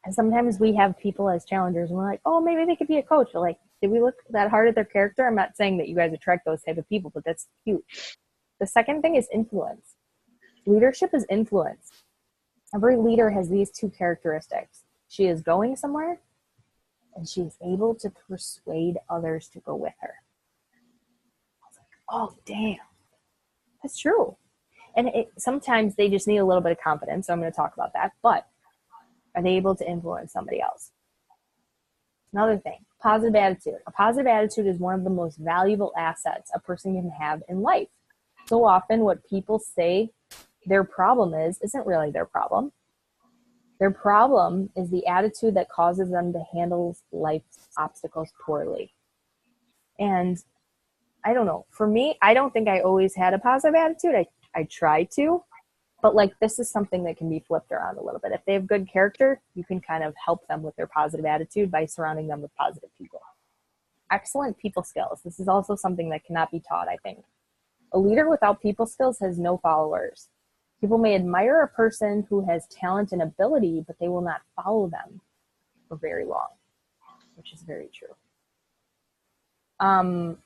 And sometimes we have people as challengers and we're like, oh, maybe they could be a coach. We're like, did we look that hard at their character? I'm not saying that you guys attract those type of people, but that's cute. The second thing is influence. Leadership is influence. Every leader has these two characteristics. She is going somewhere and she is able to persuade others to go with her. I was like, oh, damn. That's true. And sometimes they just need a little bit of confidence. So I'm going to talk about that. But are they able to influence somebody else? Another thing, positive attitude. A positive attitude is one of the most valuable assets a person can have in life. So often what people say their problem isn't really their problem. Their problem is the attitude that causes them to handle life's obstacles poorly. And I don't know. For me, I don't think I always had a positive attitude. I try to, but like this is something that can be flipped around a little bit. If they have good character, you can kind of help them with their positive attitude by surrounding them with positive people. Excellent people skills. This is also something that cannot be taught, I think. A leader without people skills has no followers. People may admire a person who has talent and ability, but they will not follow them for very long, which is very true.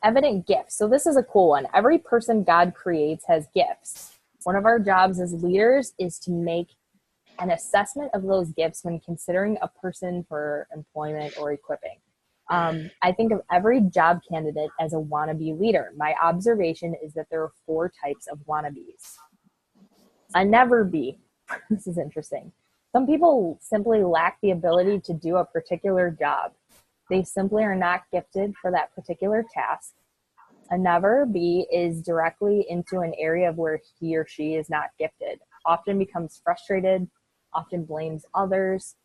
Evident gifts. So this is a cool one. Every person God creates has gifts. One of our jobs as leaders is to make an assessment of those gifts when considering a person for employment or equipping. I think of every job candidate as a wannabe leader. My observation is that there are 4 types of wannabes. A never be. This is interesting. Some people simply lack the ability to do a particular job. They simply are not gifted for that particular task. A never be is directly into an area of where he or she is not gifted, often becomes frustrated, often blames others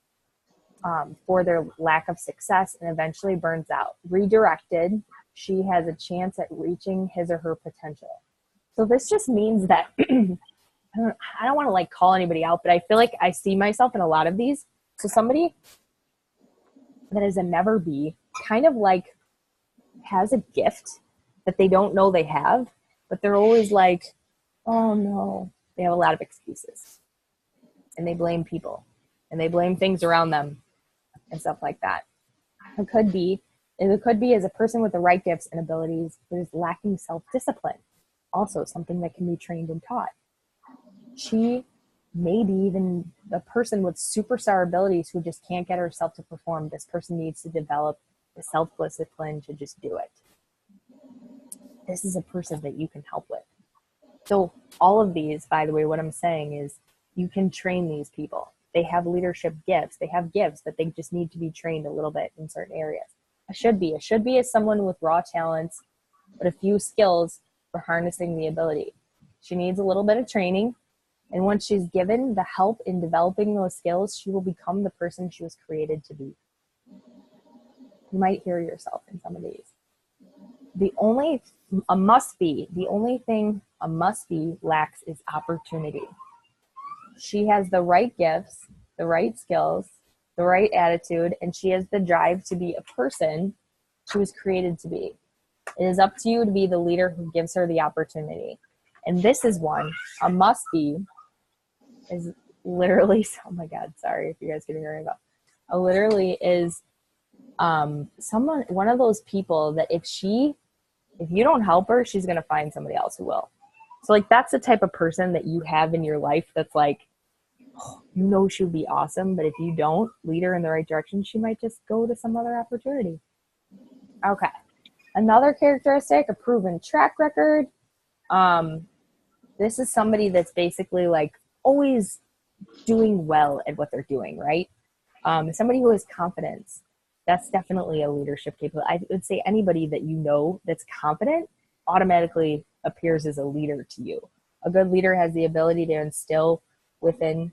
for their lack of success, and eventually burns out. Redirected, she has a chance at reaching his or her potential. So this just means that, I don't want to like call anybody out, but I feel like I see myself in a lot of these. So somebody that is a never be kind of like has a gift that they don't know they have, but they're always like, oh no, they have a lot of excuses and they blame people and they blame things around them and stuff like that. It could be as a person with the right gifts and abilities that is lacking self-discipline, also something that can be trained and taught. She may be even a person with superstar abilities who just can't get herself to perform. This person needs to develop the self-discipline to just do it. This is a person that you can help with. So all of these, by the way, what I'm saying is you can train these people. They have leadership gifts. They have gifts that they just need to be trained a little bit in certain areas. A should be is someone with raw talents, but a few skills for harnessing the ability. She needs a little bit of training. And once she's given the help in developing those skills, she will become the person she was created to be. You might hear yourself in some of these. The only thing a must be lacks is opportunity. She has the right gifts, the right skills, the right attitude, and she has the drive to be a person she was created to be. It is up to you to be the leader who gives her the opportunity. And this is one, a must be, is literally, oh my God, sorry if you guys can hear me, but literally is one of those people that if you don't help her, she's going to find somebody else who will. So like, that's the type of person that you have in your life that's like, you know she would be awesome, but if you don't lead her in the right direction, she might just go to some other opportunity. Okay. Another characteristic, a proven track record. This is somebody that's basically like always doing well at what they're doing, right? Somebody who has confidence. That's definitely a leadership capability. I would say anybody that you know that's confident automatically appears as a leader to you. A good leader has the ability to instill within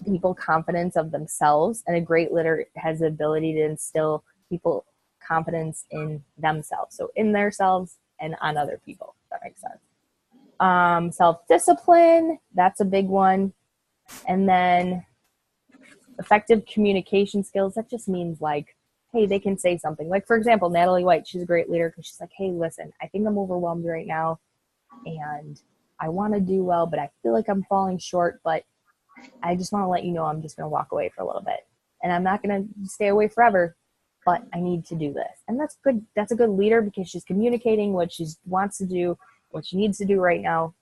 people confidence of themselves, and a great leader has the ability to instill people confidence in themselves, so in themselves and on other people. If that makes sense. Self-discipline, that's a big one. And then effective communication skills, that just means like, hey, they can say something. Like, for example, Natalie White, she's a great leader because she's like, hey, listen, I think I'm overwhelmed right now and I want to do well, but I feel like I'm falling short, but I just want to let you know I'm just going to walk away for a little bit. And I'm not going to stay away forever, but I need to do this. And that's good. That's a good leader because she's communicating what she wants to do, what she needs to do right now.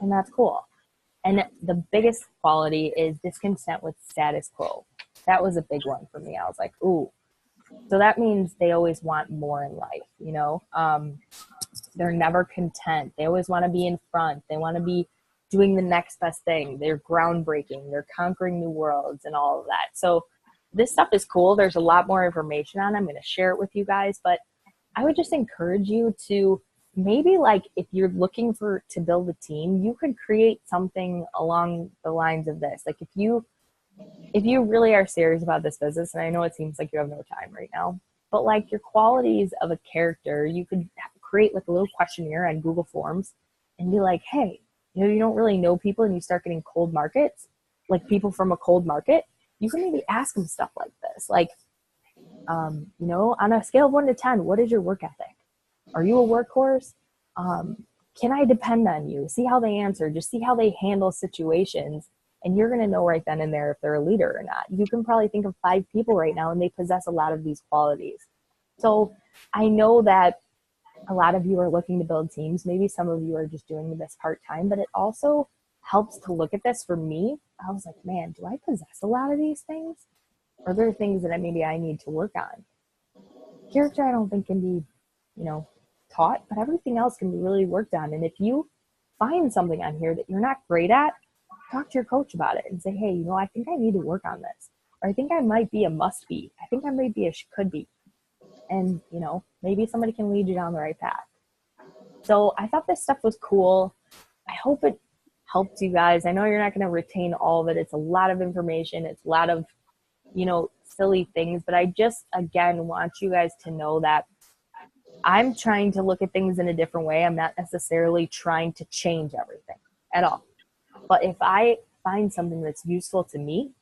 And that's cool. And the biggest quality is discontent with status quo. That was a big one for me. I was like, ooh. So that means they always want more in life, you know? They're never content. They always want to be in front. They want to be doing the next best thing. They're groundbreaking. They're conquering new worlds and all of that. So this stuff is cool. There's a lot more information on it. I'm going to share it with you guys, but I would just encourage you to maybe, like, if you're looking to build a team, you could create something along the lines of this. Like, if you really are serious about this business, and I know it seems like you have no time right now, but like your qualities of a character, you could create like a little questionnaire on Google Forms and be like, hey, you know, you don't really know people and you start getting cold markets, like people from a cold market, you can maybe ask them stuff like this. Like, you know, on a scale of 1 to 10, what is your work ethic? Are you a workhorse? Can I depend on you? See how they answer. Just see how they handle situations. And you're going to know right then and there if they're a leader or not. You can probably think of 5 people right now and they possess a lot of these qualities. So I know that a lot of you are looking to build teams. Maybe some of you are just doing this part-time, but it also helps to look at this. For me, I was like, man, do I possess a lot of these things? Or are there things that maybe I need to work on? Character, I don't think can be, you know, taught, but everything else can be really worked on. And if you find something on here that you're not great at, talk to your coach about it and say, hey, you know, I think I need to work on this. Or I think I might be a must be. I think I might be a could be. And, you know, maybe somebody can lead you down the right path. So I thought this stuff was cool. I hope it helped you guys. I know you're not going to retain all of it. It's a lot of information. It's a lot of, you know, silly things. But I just, again, want you guys to know that I'm trying to look at things in a different way. I'm not necessarily trying to change everything at all. But if I find something that's useful to me,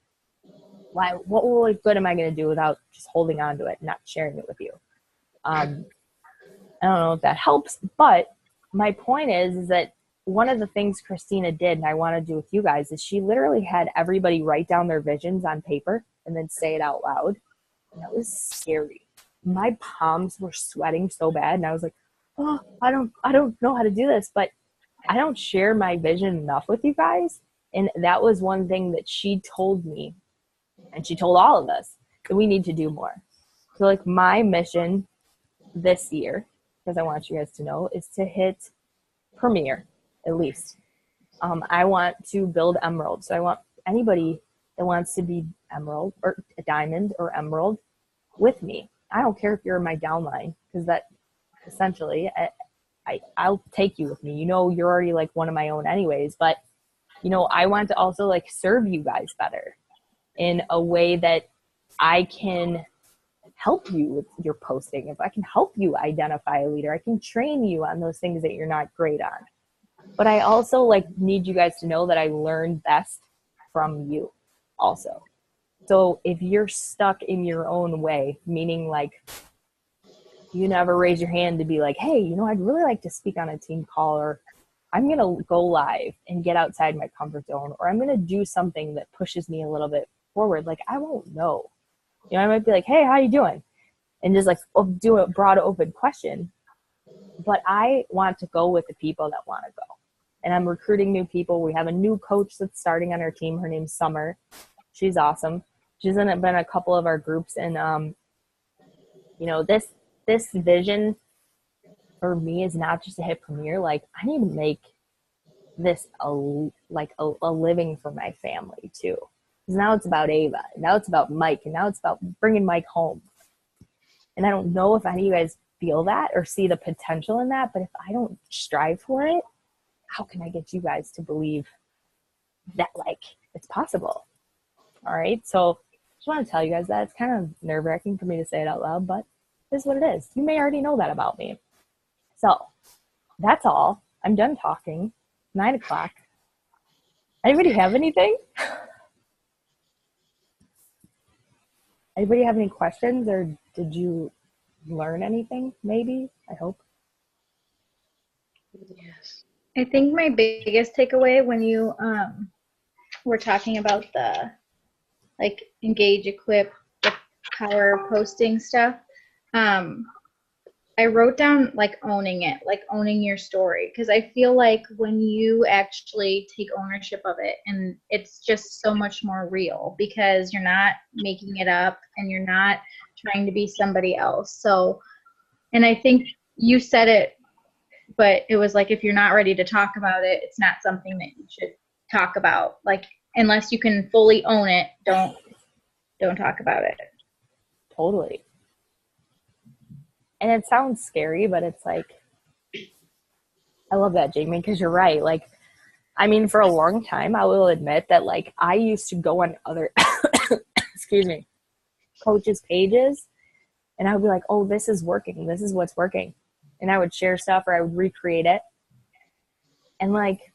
what good am I going to do without just holding on to it and not sharing it with you? I don't know if that helps, but my point is that one of the things Christina did, and I want to do with you guys, is she literally had everybody write down their visions on paper and then say it out loud. And that was scary. My palms were sweating so bad, and I was like, oh, I don't know how to do this, but I don't share my vision enough with you guys. And that was one thing that she told me, and she told all of us, that we need to do more. So like my mission this year, because I want you guys to know, is to hit Premier at least. I want to build Emerald. So I want anybody that wants to be Emerald or a Diamond or Emerald with me. I don't care if you're in my downline, because that essentially I'll take you with me. You know, you're already like one of my own anyways, but you know, I want to also like serve you guys better in a way that I can help you with your posting. If I can help you identify a leader, I can train you on those things that you're not great on. But I also like need you guys to know that I learn best from you also. So if you're stuck in your own way, meaning like you never raise your hand to be like, hey, you know, I'd really like to speak on a team call, or I'm going to go live and get outside my comfort zone, or I'm going to do something that pushes me a little bit forward. Like, I won't know. You know, I might be like, hey, how you doing? And just like do a broad open question. But I want to go with the people that want to go. and I'm recruiting new people. We have a new coach that's starting on our team. Her name's Summer. She's awesome. She's been a couple of our groups, and this vision for me is not just to hit Premier. Like, I need to make this a living for my family too. Because now it's about Ava, now it's about Mike, and now it's about bringing Mike home. And I don't know if any of you guys feel that or see the potential in that, but if I don't strive for it, how can I get you guys to believe that, like, it's possible? All right. So just want to tell you guys that it's kind of nerve-wracking for me to say it out loud, but this is what it is. You may already know that about me. So that's all. I'm done talking. 9 o'clock. Anybody have anything? Anybody have any questions, or did you learn anything? Maybe. I hope. Yes. I think my biggest takeaway when you were talking about the like engage, equip, the power posting stuff, I wrote down like owning it, like owning your story, because I feel like when you actually take ownership of it, and it's just so much more real because you're not making it up and you're not trying to be somebody else. So, and I think you said it, but it was like, if you're not ready to talk about it, it's not something that you should talk about. Like, unless you can fully own it, don't talk about it. Totally. And it sounds scary, but it's like, I love that, Jamie, because you're right. Like, I mean, for a long time, I will admit that, like, I used to go on other, excuse me, coaches' pages, and I would be like, oh, this is working. This is what's working. And I would share stuff, or I would recreate it. And, like,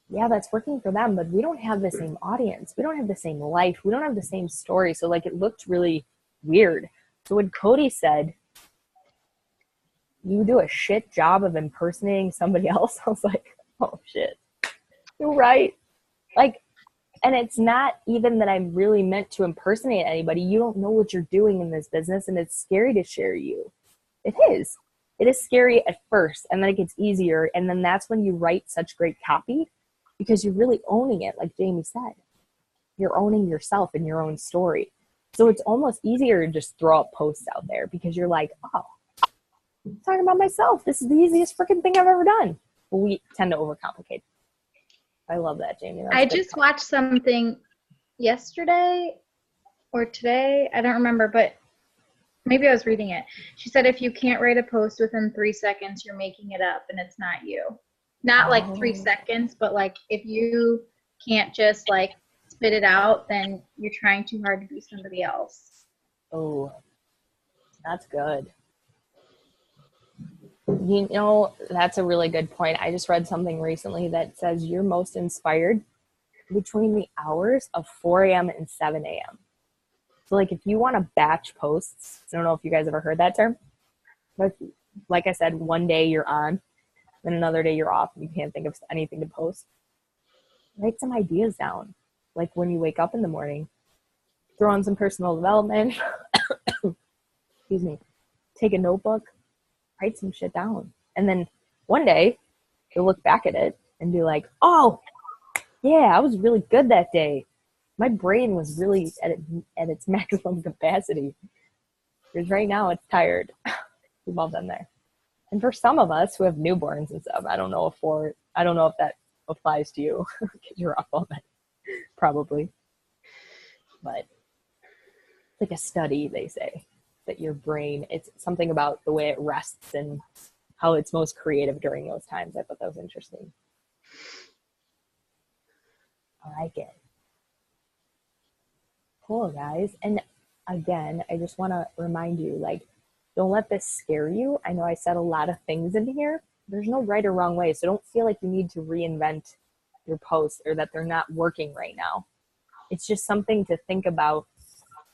yeah, that's working for them, but we don't have the same audience. We don't have the same life. We don't have the same story. So, like, it looked really weird. So when Cody said, you do a shit job of impersonating somebody else, I was like, oh shit, you're right. Like, and it's not even that I'm really meant to impersonate anybody. You don't know what you're doing in this business, and it's scary to share you. It is scary at first, and then it gets easier, and then that's when you write such great copy, because you're really owning it. Like Jamie said, you're owning yourself and your own story. So it's almost easier to just throw up posts out there, because you're like, oh, I'm talking about myself. This is the easiest freaking thing I've ever done. But we tend to overcomplicate. I love that, Jamie. I just watched something yesterday or today. I don't remember, but maybe I was reading it. She said, if you can't write a post within 3 seconds, you're making it up and it's not you. Not like 3 seconds, but like if you can't just like spit it out, then you're trying too hard to be somebody else. Oh, that's good. You know, that's a really good point. I just read something recently that says you're most inspired between the hours of 4 a.m. and 7 a.m. So, like, if you want to batch posts, I don't know if you guys ever heard that term, but like I said, one day you're on, then another day you're off, and you can't think of anything to post. Write some ideas down. Like when you wake up in the morning, throw on some personal development, excuse me, take a notebook, write some shit down. And then one day you'll look back at it and be like, oh, yeah, I was really good that day. My brain was really at its maximum capacity. Because right now it's tired. We've all been there. And for some of us who have newborns and stuff, I don't know if that applies to you because you're up all night, probably. But it's like a study, they say, that your brain, it's something about the way it rests and how it's most creative during those times. I thought that was interesting. I like it. Cool, guys. And again, I just want to remind you, like, don't let this scare you. I know I said a lot of things in here. There's no right or wrong way. So don't feel like you need to reinvent your posts or that they're not working right now. It's just something to think about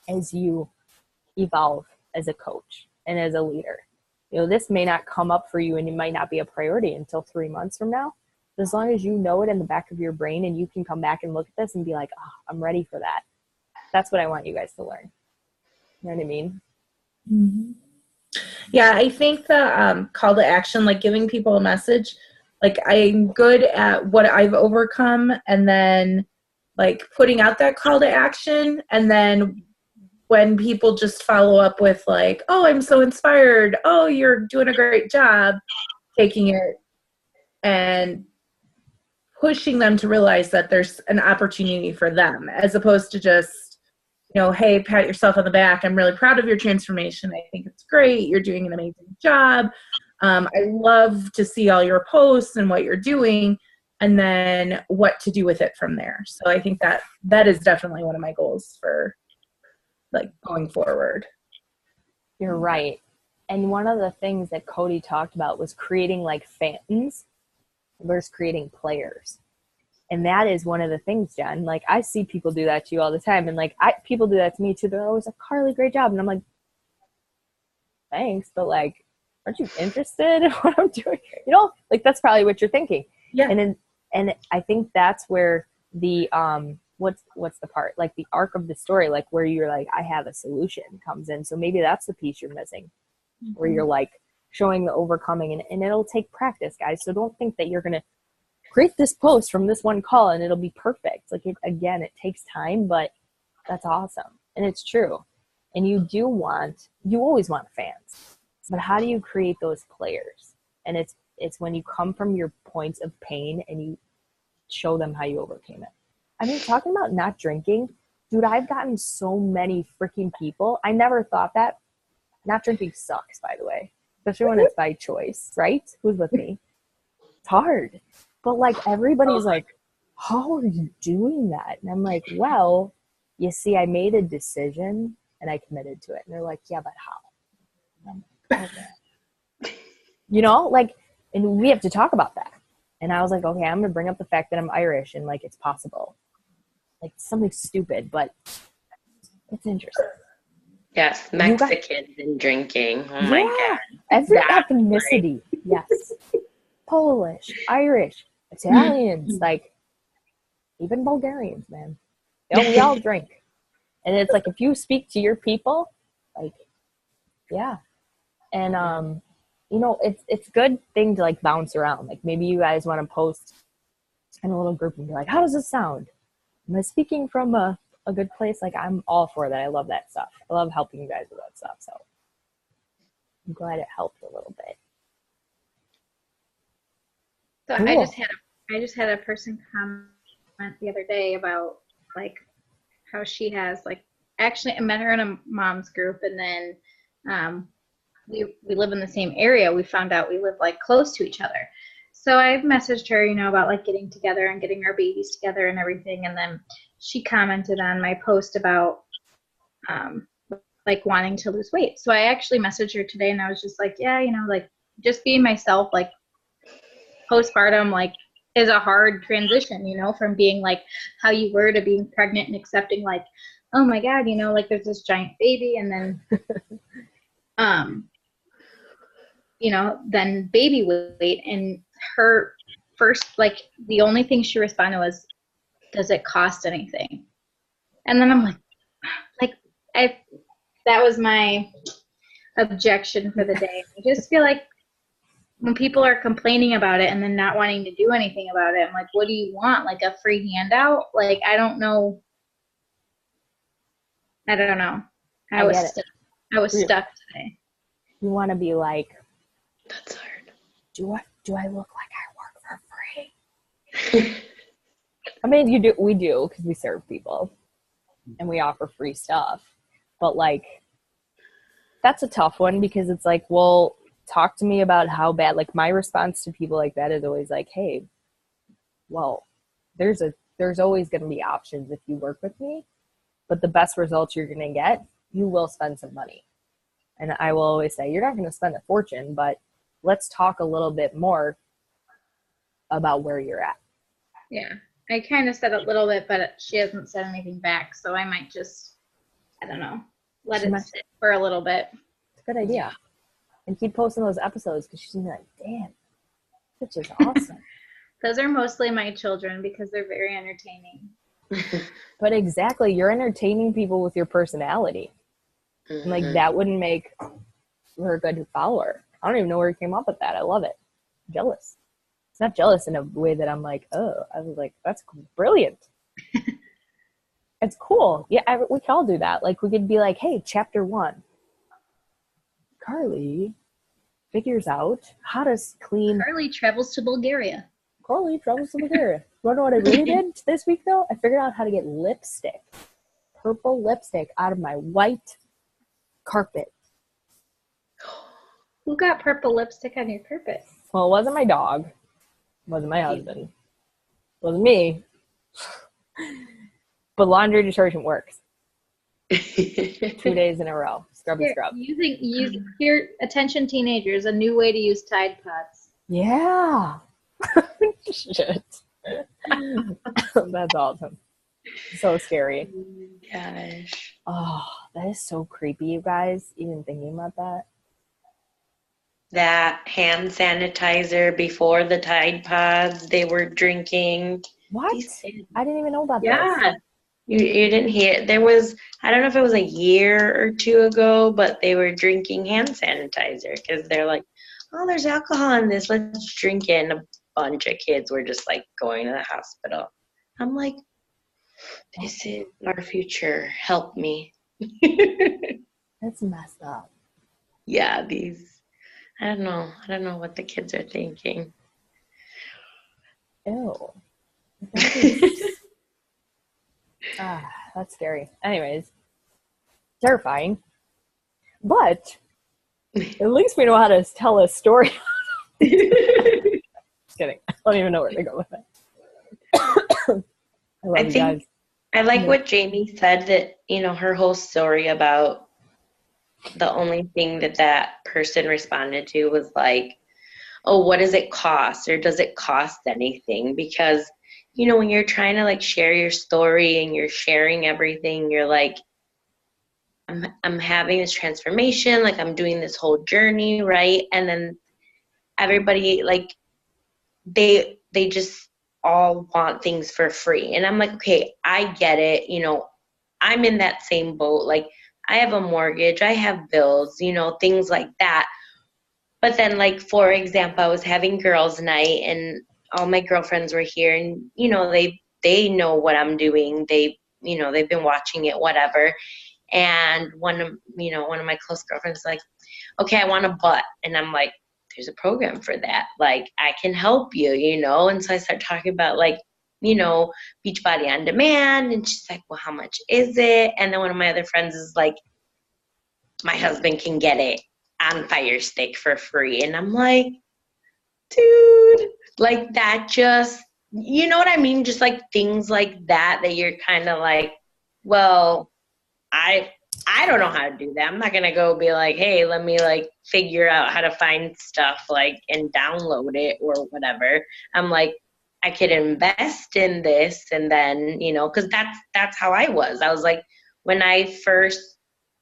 as you evolve as a coach and as a leader. You know, this may not come up for you and it might not be a priority until 3 months from now. But as long as you know it in the back of your brain and you can come back and look at this and be like, oh, I'm ready for that. That's what I want you guys to learn. You know what I mean? Mm-hmm. Yeah, I think the call to action, like giving people a message, Like I'm good at what I've overcome and then like putting out that call to action. And then when people just follow up with like, oh, I'm so inspired. Oh, you're doing a great job, taking it and pushing them to realize that there's an opportunity for them, as opposed to just, you know, hey, pat yourself on the back. I'm really proud of your transformation. I think it's great. You're doing an amazing job. I love to see all your posts and what you're doing, and then what to do with it from there. So I think that is definitely one of my goals for like going forward. You're right. And one of the things that Cody talked about was creating like fans versus creating players. And that is one of the things, Jen. Like I see people do that to you all the time. And like people do that to me too. They're always like, Carly, great job. And I'm like, thanks. But like, aren't you interested in what I'm doing? You know, like that's probably what you're thinking. Yeah. And I think that's where the, what's the part, like the arc of the story, like where you're like, I have a solution comes in. So maybe that's the piece you're missing, where you're like showing the overcoming, and it'll take practice, guys. So don't think that you're going to create this post from this one call and it'll be perfect. Like again, it takes time, but that's awesome. And it's true. And you always want fans, but how do you create those players? And it's when you come from your points of pain and you show them how you overcame it. I mean, talking about not drinking, dude, I've gotten so many freaking people. I never thought that. Not drinking sucks, by the way, especially when it's by choice, right? Who's with me? It's hard. But like everybody's like, how are you doing that? And I'm like, well, you see, I made a decision and I committed to it. And they're like, yeah, but how? And I'm like, okay. You know, like, and we have to talk about that. And I was like, okay, I'm going to bring up the fact that I'm Irish and like it's possible. Like something stupid, but it's interesting. Yes, Mexicans and drinking. Oh my God. Every ethnicity. Right. Yes. Polish, Irish, Italians, like even Bulgarians, man. We all drink. And it's like if you speak to your people, like, yeah. And you know, it's a good thing to like bounce around. Like maybe you guys want to post in a little group and be like, how does this sound? Am I speaking from a good place? Like I'm all for that. I love that stuff. I love helping you guys with that stuff. So I'm glad it helped a little bit. So cool. I just had a person comment the other day about like how she has like, actually I met her in a mom's group, and then we live in the same area. We found out we live like close to each other. So I've messaged her, you know, about like getting together and getting our babies together and everything. And then she commented on my post about like wanting to lose weight. So I actually messaged her today and I was just like, yeah, you know, like just being myself, like postpartum, like is a hard transition, you know, from being like how you were to being pregnant and accepting like, oh my God, you know, like there's this giant baby, and then, you know, then baby weight. And her first, like the only thing she responded was, does it cost anything? And then I'm like that was my objection for the day. I just feel like when people are complaining about it and then not wanting to do anything about it, I'm like, what do you want? Like a free handout? Like, I don't know. I was stuck today. You want to be like, that's hard. Do I look like I work for free? I mean, we do because we serve people and we offer free stuff. But like, that's a tough one because it's like, well, talk to me about how bad. Like my response to people like that is always like, hey, well, there's always going to be options if you work with me, but the best results you're going to get, you will spend some money. And I will always say, you're not going to spend a fortune, but let's talk a little bit more about where you're at. Yeah. I kind of said a little bit, but she hasn't said anything back. So I might just, I don't know, let it sit for a little bit. It's a good idea. And keep posting those episodes because she's going to be like, damn, which is awesome. Those are mostly my children because they're very entertaining. But exactly, you're entertaining people with your personality. Mm-hmm. And like that wouldn't make her a good follower. I don't even know where he came up with that. I love it. I'm jealous. It's not jealous in a way that I'm like, oh, I was like, that's brilliant. It's cool. Yeah, we could all do that. Like, we could be like, hey, chapter 1. Carly figures out how to clean. Carly travels to Bulgaria. Carly travels to Bulgaria. You know what I really did this week, though? I figured out how to get lipstick, purple lipstick, out of my white carpet. Who got purple lipstick on your carpet? Well, it wasn't my dog. It wasn't my husband. It wasn't me. But laundry detergent works. 2 days in a row. Scrub and scrub. Here, attention teenagers, a new way to use Tide Pods. Yeah. Shit. That's awesome. So scary. Gosh. Oh, that is so creepy, you guys, even thinking about that. That hand sanitizer before the Tide Pods they were drinking. What? I didn't even know about this. Yeah. You didn't hear. There was, I don't know if it was a year or 2 ago, but they were drinking hand sanitizer because they're like, oh, there's alcohol in this. Let's drink it. And a bunch of kids were just like going to the hospital. I'm like, this is our future. Help me. That's messed up. Yeah, I don't know what the kids are thinking. Ew. That's scary. Anyways, terrifying. But at least we know how to tell a story. Just kidding. I don't even know where to go with it. I love you guys. I like what Jamie said, that, her whole story about the only thing that person responded to was like, oh, what does it cost? Or does it cost anything? Because, when you're trying to like share your story and you're sharing everything, you're like, I'm having this transformation, like I'm doing this whole journey, right? And then everybody, like, they just all want things for free. And I'm like, okay, I get it. I'm in that same boat. Like, I have a mortgage, I have bills, things like that. But then, like, for example, I was having girls' night and all my girlfriends were here, and, they know what I'm doing. They've been watching it, whatever. And one of my close girlfriends is like, okay, I want a butt. And I'm like, there's a program for that. Like, I can help you, And so I start talking about, like, Beachbody on Demand. And she's like, well, how much is it? And then one of my other friends is like, my husband can get it on Fire Stick for free. And I'm like, dude, like, that just, you know what I mean? Just like things like that you're kind of like, well, I don't know how to do that. I'm not going to go be like, hey, let me like figure out how to find stuff like and download it or whatever. I'm like, I could invest in this, and then, because that's how I was. I was like, when I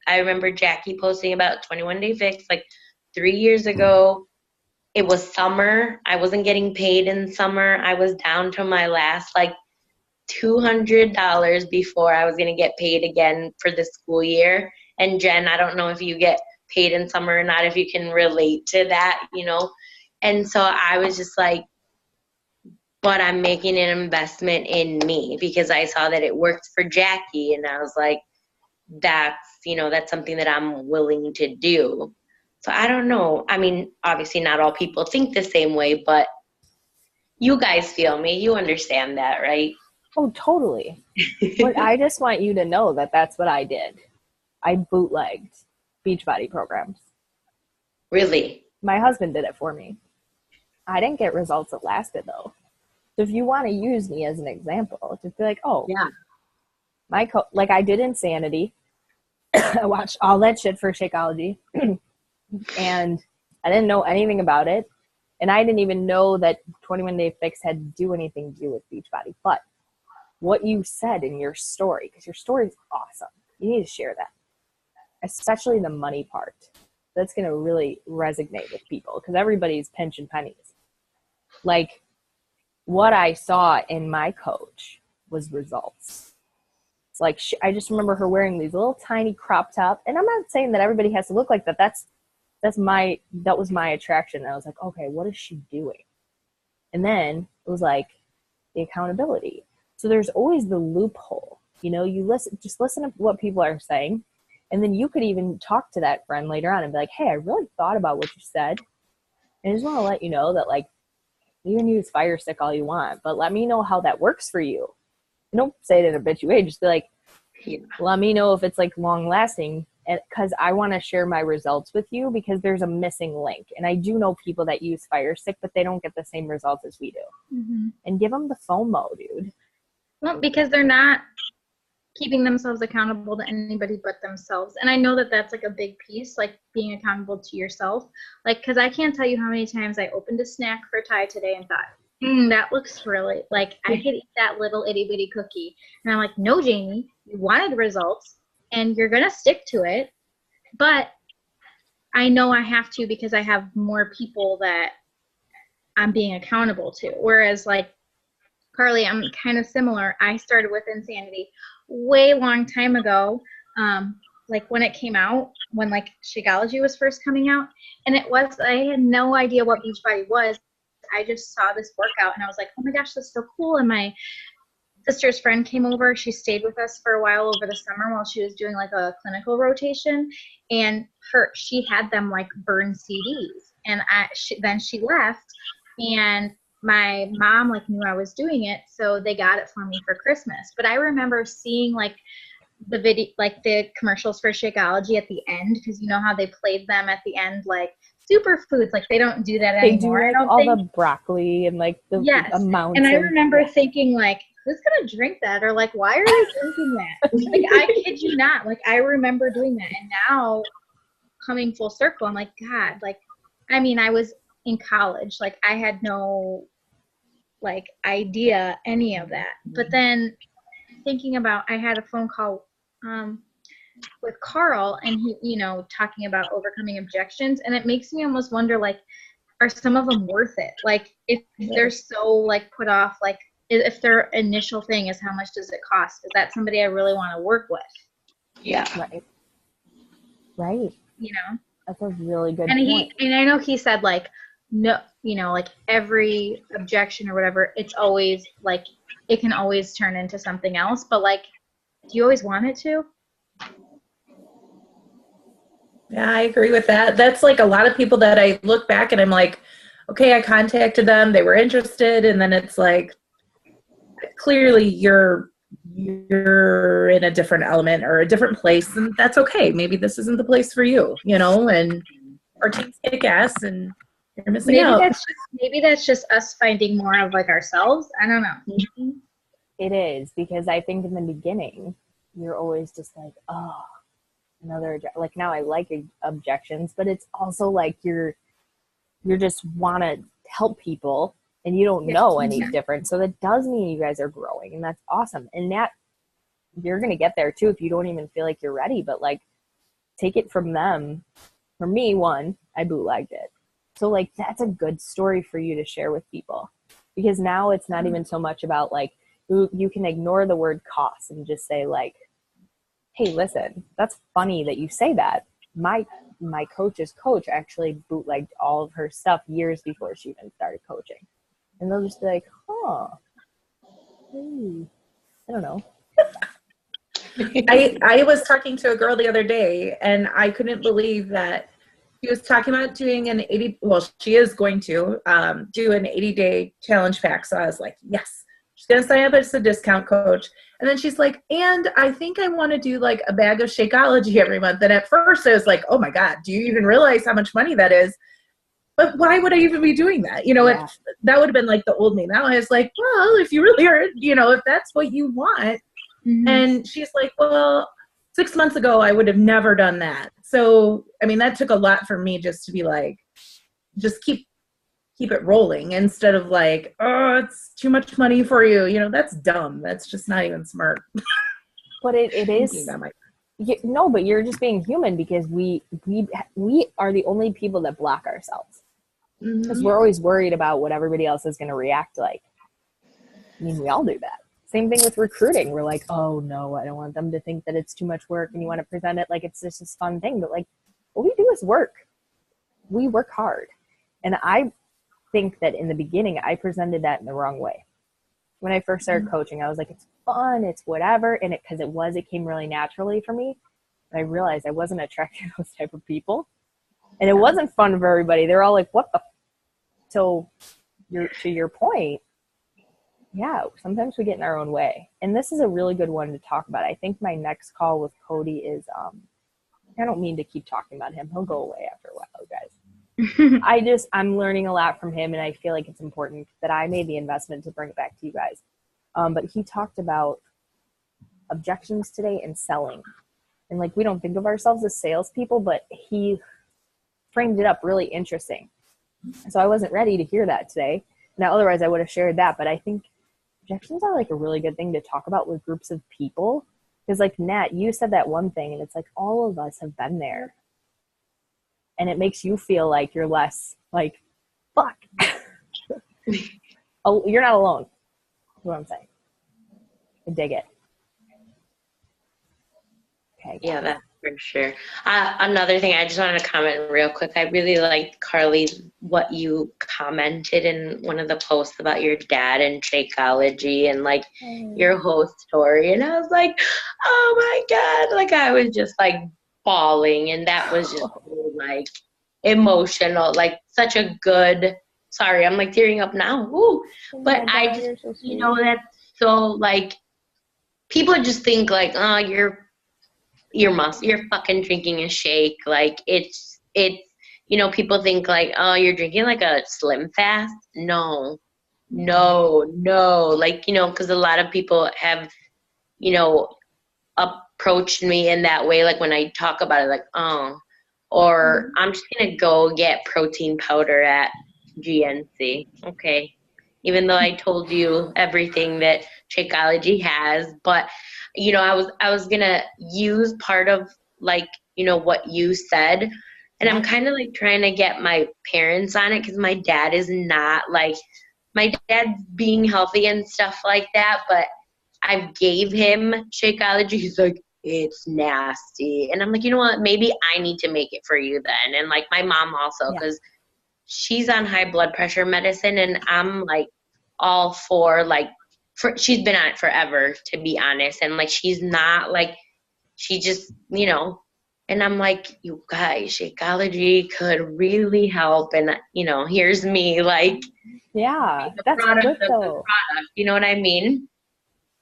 remember Jackie posting about 21 Day Fix like 3 years ago. It was summer. I wasn't getting paid in summer. I was down to my last like $200 before I was going to get paid again for the school year. And Jen, I don't know if you get paid in summer or not, if you can relate to that, And so I was just like, but I'm making an investment in me because I saw that it worked for Jackie. And I was like, that's something that I'm willing to do. So I don't know. I mean, obviously not all people think the same way, but you guys feel me. You understand that, right? Oh, totally. But I just want you to know that that's what I did. I bootlegged Beachbody programs. Really? My husband did it for me. I didn't get results that lasted, though. So if you want to use me as an example, just be like, oh, yeah, like I did Insanity. I watched all that shit for Shakeology. And I didn't know anything about it. And I didn't even know that 21 Day Fix had to do anything to do with Beachbody. But what you said in your story, because your story is awesome, you need to share that. Especially the money part. That's going to really resonate with people because everybody's pinching pennies. Like, what I saw in my coach was results. It's like, I just remember her wearing these little tiny crop top. And I'm not saying that everybody has to look like that. That was my attraction. And I was like, okay, what is she doing? And then it was like the accountability. So there's always the loophole. You know, you just listen to what people are saying. And then you could even talk to that friend later on and be like, hey, I really thought about what you said. And I just want to let you know that, like, you can use Fire Stick all you want, but let me know how that works for you. And don't say it in a bitchy way. Just be like, let me know if it's like long lasting, because I want to share my results with you, because there's a missing link. And I do know people that use Fire Stick, but they don't get the same results as we do. Mm-hmm. And give them the FOMO, dude. Well, because they're not keeping themselves accountable to anybody but themselves. And I know that that's like a big piece, like being accountable to yourself. Like, because I can't tell you how many times I opened a snack for Ty today and thought, that looks really, like, I could eat that little itty bitty cookie. And I'm like, no, Jamie, you wanted results and you're going to stick to it. But I know I have to, because I have more people that I'm being accountable to. Whereas, like, Carly, I'm kind of similar. I started with Insanity way long time ago, like when it came out, when like Shakeology was first coming out, and I had no idea what Beachbody was. I just saw this workout and I was like, oh my gosh, that's so cool. And my sister's friend came over. She stayed with us for a while over the summer while she was doing like a clinical rotation, and she had them like burn CDs, and then she left, and my mom like knew I was doing it, so they got it for me for Christmas. But I remember seeing like the video, like the commercials for Shakeology at the end, because you know how they played them at the end, like superfoods. Like they don't do that anymore. They do like all the broccoli and like the amounts. And I remember thinking like, who's gonna drink that? Or like, why are you drinking that? Like, I kid you not. Like, I remember doing that, and now coming full circle, I'm like, God, like, I mean, I was in college, like I had no like idea any of that. But then thinking about, I had a phone call with Carl, and he, you know, talking about overcoming objections, and it makes me almost wonder, like, are some of them worth it? Like, if they're so like put off, like if their initial thing is how much does it cost? Is that somebody I really want to work with? Yeah. Right. You know? That's a really good point. And I know he said like, no, you know, like every objection or whatever, it's always like, it can always turn into something else. But like, do you always want it to? Yeah, I agree with that. That's like a lot of people that I look back and I'm like, okay, I contacted them, they were interested, and then it's like, clearly you're in a different element or a different place, and that's okay. Maybe this isn't the place for you, you know, and our team's kick ass and you're missing out. Maybe that's just us finding more of like ourselves. I don't know. Mm-hmm. It is, because I think in the beginning, you're always just like, oh, another, like, now I like objections, but it's also like you're just want to help people and you don't know any different. So that does mean you guys are growing, and that's awesome. And that you're going to get there too if you don't even feel like you're ready, but like, take it from them. For me, I bootlegged it. So like, that's a good story for you to share with people, because now it's not even so much about like, you can ignore the word cost and just say like, hey, listen, that's funny that you say that. My coach's coach actually bootlegged all of her stuff years before she even started coaching. And they'll just be like, huh, hey, I don't know. I was talking to a girl the other day, and I couldn't believe that she was talking about doing she is going to do an 80-day challenge pack. So I was like, yes, she's going to sign up as a discount coach. And then she's like, and I think I want to do like a bag of Shakeology every month. And at first I was like, oh my God, do you even realize how much money that is? But why would I even be doing that? You know, that would have been like the old me. Now I was like, well, if you really are, you know, if that's what you want. Mm-hmm. And she's like, well, 6 months ago, I would have never done that. So, I mean, that took a lot for me just to be like, just keep it rolling instead of like, oh, it's too much money for you. You know, that's dumb. That's just not even smart. But it is. No, but you're just being human, because we are the only people that block ourselves, because we're always worried about what everybody else is going to react like. I mean, we all do that. Same thing with recruiting. We're like, oh no, I don't want them to think that it's too much work, and you want to present it like it's just this fun thing. But like, what we do is work. We work hard. And I think that in the beginning, I presented that in the wrong way. When I first started coaching, I was like, it's fun, it's whatever. And it came really naturally for me. And I realized I wasn't attracted to those type of people. And it wasn't fun for everybody. They're all like, what the? So to your point, yeah, sometimes we get in our own way. And this is a really good one to talk about. I think my next call with Cody is, I don't mean to keep talking about him. He'll go away after a while, guys. I'm learning a lot from him, and I feel like it's important that I made the investment to bring it back to you guys. But he talked about objections today and selling. And like, we don't think of ourselves as salespeople, but he framed it up really interesting. So I wasn't ready to hear that today. Now, otherwise I would have shared that, but I think objections are like a really good thing to talk about with groups of people. Because like Nat, you said that one thing, and it's like all of us have been there. And it makes you feel like you're less like, fuck. Oh, you're not alone. That's what I'm saying. I dig it. Okay. Yeah, that's for sure. Another thing I just wanted to comment real quick. I really liked, Carly, what you commented in one of the posts about your dad and Shakeology and like your whole story. And I was like, oh my God. Like I was just like bawling, and that was just like emotional, like such a good, sorry, I'm like tearing up now. Ooh. But I just, so you know, that's so like, people just think like, oh, you're fucking drinking a shake. Like it's, you know, people think like, oh, you're drinking like a Slim Fast. No. Like, you know, because a lot of people have, you know, approached me in that way. Like when I talk about it, like, oh, or I'm just going to go get protein powder at GNC. Okay. Even though I told you everything that Shakeology has, but you know, I was going to use part of like, you know, what you said. And I'm kind of like trying to get my parents on it, because my dad is not like, my dad's being healthy and stuff like that. But I gave him Shakeology. He's like, it's nasty. And I'm like, you know what? Maybe I need to make it for you then. And like my mom also, because she's on high blood pressure medicine, and I'm like all for like, she's been on it forever, to be honest. And like, she's not like, she just, you know, and I'm like, you guys, Shakeology could really help. And you know, here's me like, yeah, that's good though. You know what I mean?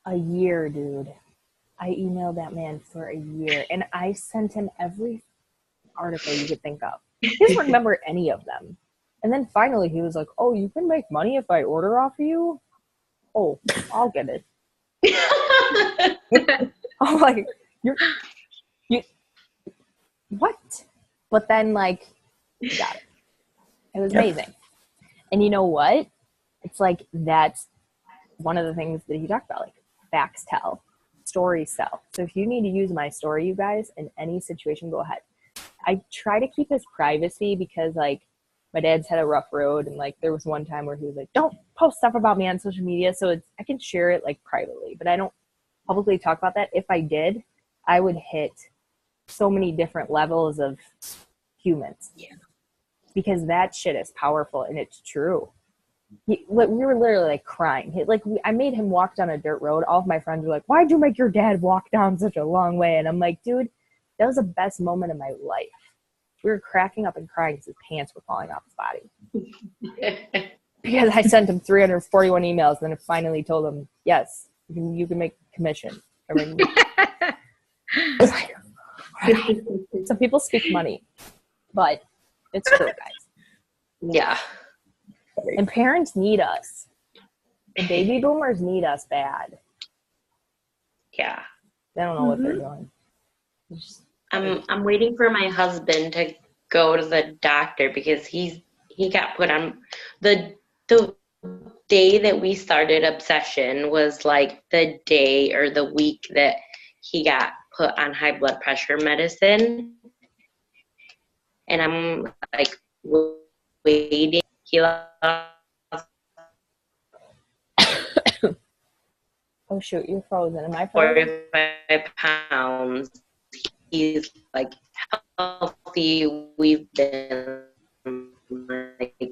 A year, dude. I emailed that man for a year, and I sent him every article you could think of. He doesn't remember any of them. And then finally he was like, oh, you can make money if I order off of you? Oh, I'll get it. I'm like, you what? But then like, you got it. It was amazing. And you know what? It's like, that's one of the things that he talked about, like facts tell, stories sell. So if you need to use my story, you guys, in any situation, go ahead. I try to keep his privacy, because like my dad's had a rough road, and like there was one time where he was like, don't post stuff about me on social media. So I can share it like privately, but I don't publicly talk about that. If I did, I would hit so many different levels of humans. Yeah. Because that shit is powerful, and it's true. We were literally like crying. I made him walk down a dirt road. All of my friends were like, why'd you make your dad walk down such a long way? And I'm like, dude, that was the best moment of my life. We were cracking up and crying because his pants were falling off his body. Because I sent him 341 emails, and then finally told him, yes, you can make commission. Some people speak money, but it's true, guys. Yeah. And parents need us. The baby boomers need us bad. Yeah. They don't know what they're doing. I'm waiting for my husband to go to the doctor, because he got put on the day that we started Obsession was like the day or the week that he got put on high blood pressure medicine. And I'm like waiting. He lost oh shoot, you're frozen. Am I frozen? 45 pounds. He's like healthy. We've been like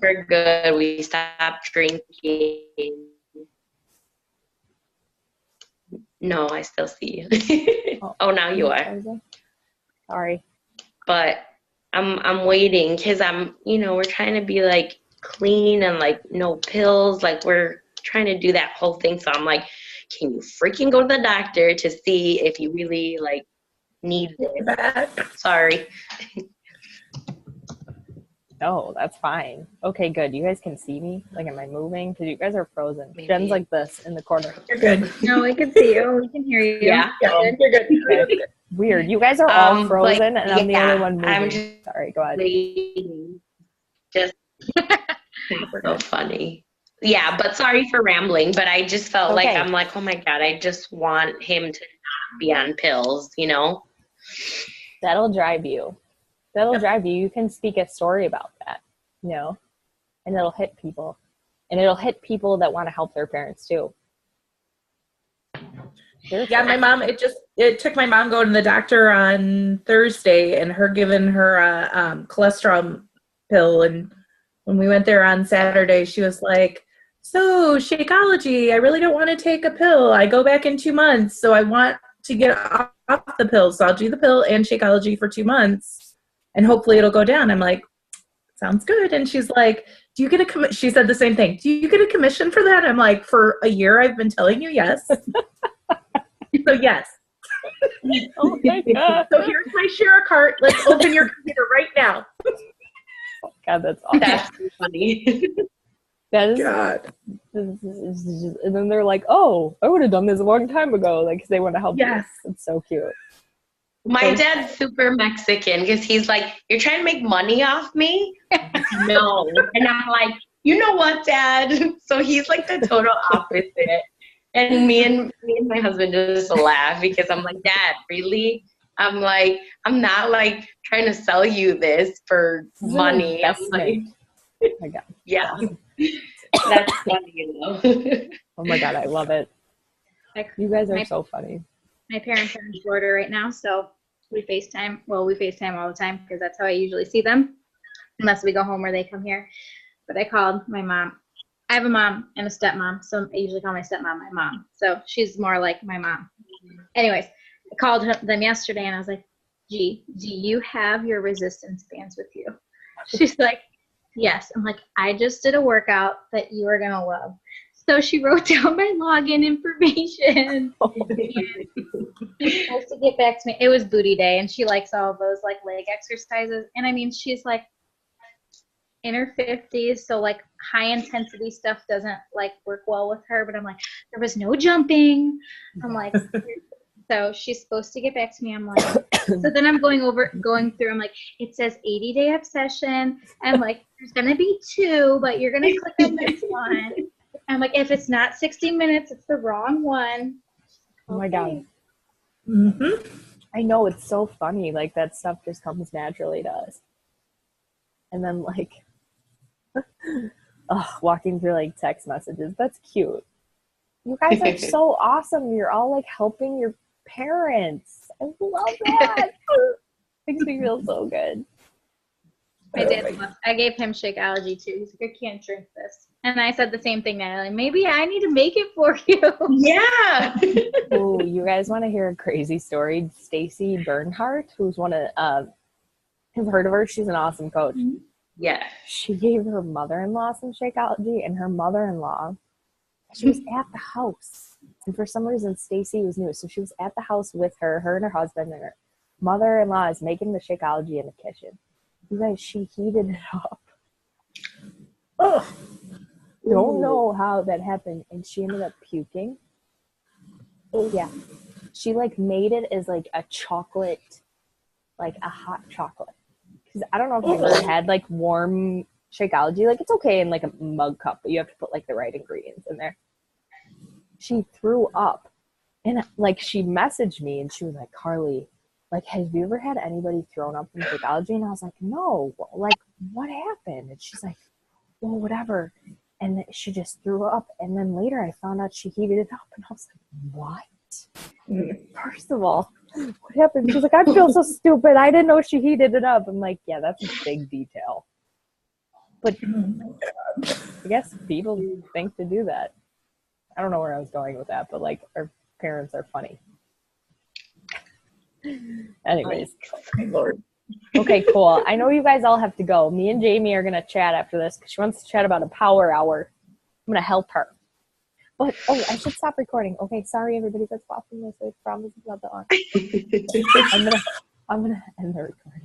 super good. We stopped drinking. No, I still see you. Oh, now you are. Sorry. But I'm waiting because we're trying to be like clean and like no pills. Like we're trying to do that whole thing. So I'm like, can you freaking go to the doctor to see if you really like need this? Sorry. No, that's fine. Okay, good. You guys can see me? Like, am I moving? Because you guys are frozen. Maybe. Jen's like this in the corner. You're good. No, we can see you. We can hear you. Yeah. You're good. Okay. Weird. You guys are all frozen, but and I'm the only yeah, one moving. I'm just Sorry, go ahead. waiting. Just so funny. Yeah, but sorry for rambling, but I just felt like, Okay. I'm like, oh my God, I just want him to not be on pills, you know? That'll drive you. You can speak a story about that, you know, and it'll hit people. And it'll hit people that want to help their parents too. Yeah, my mom, it took my mom going to the doctor on Thursday and her giving her a cholesterol pill. And when we went there on Saturday, she was like, so Shakeology, I really don't want to take a pill. I go back in 2 months, so I want to get off the pill. So I'll do the pill and Shakeology for 2 months, and hopefully it'll go down. I'm like, sounds good. And she's like, do you get a she said the same thing. Do you get a commission for that? I'm like, for a year, I've been telling you yes. So yes. Oh my God. So here's my share cart. Let's open your computer right now. Oh God, that's awesome. That's funny. That is, God. and then they're like, oh, I would have done this a long time ago. Like, 'cause they want to help Yes. you. It's so cute. My dad's super Mexican because he's like, you're trying to make money off me? No. And I'm like, you know what, Dad? So he's like the total opposite. And me and my husband just laugh because I'm like, Dad, really? I'm like, I'm not like trying to sell you this for money. I'm like, Oh my God. yeah, Awesome. that's funny, you know. Oh my God, I love it. Like, You guys are my- so funny. My parents are in Florida right now, so we FaceTime. Well, we FaceTime all the time because that's how I usually see them, unless we go home or they come here. But I called my mom. I have a mom and a stepmom, so I usually call my stepmom my mom. So she's more like my mom. Anyways, I called them yesterday and I was like, G, do you have your resistance bands with you? She's like, yes. I'm like, I just did a workout that you are going to love. So she wrote down my login information. She's supposed to get back to me. It was booty day, and she likes all of those like leg exercises. And I mean, she's like in her 50s, so like high intensity stuff doesn't like work well with her. But I'm like, there was no jumping. I'm like, so she's supposed to get back to me. I'm like, so then I'm going through. I'm like, it says 80-day obsession. I'm like, there's gonna be 2, but you're gonna click on this one. I'm like, if it's not 60 minutes, it's the wrong one. Oh my God. Mm-hmm. I know, it's so funny. Like, that stuff just comes naturally to us. And then, like, walking through, like, text messages. That's cute. You guys are so awesome. You're all, like, helping your parents. I love that. Makes me feel so good. I gave him Shakeology too. He's like, I can't drink this. And I said the same thing, Natalie. Maybe I need to make it for you. Yeah. Oh, you guys want to hear a crazy story? Stacy Bernhardt, who's one of, have heard of her? She's an awesome coach. Yeah. She gave her mother-in-law some Shakeology, and her mother-in-law, she was at the house. And for some reason, Stacy was new. So she was at the house with her and her husband, and her mother-in-law is making the Shakeology in the kitchen. You guys, she heated it up. Oh. Don't know how that happened, and she ended up puking. Oh yeah, she like made it as like a chocolate, like a hot chocolate. Because I don't know if you've ever had like warm Shakeology. Like, it's okay in like a mug cup, but you have to put like the right ingredients in there. She threw up, and like she messaged me, and she was like, Carly, like, have you ever had anybody thrown up from Shakeology? And I was like, no. Like, what happened? And she's like, well, whatever. And she just threw up. And then later I found out she heated it up. And I was like, what? First of all, what happened? She's like, I feel so stupid. I didn't know she heated it up. I'm like, yeah, that's a big detail. But I guess people think to do that. I don't know where I was going with that, but like our parents are funny. Anyways. My Lord. Okay, cool. I know you guys all have to go. Me and Jamie are going to chat after this because she wants to chat about a power hour. I'm going to help her. But, I should stop recording. Okay, sorry, everybody that's watching this. I promise it's not that long. I'm gonna end the recording.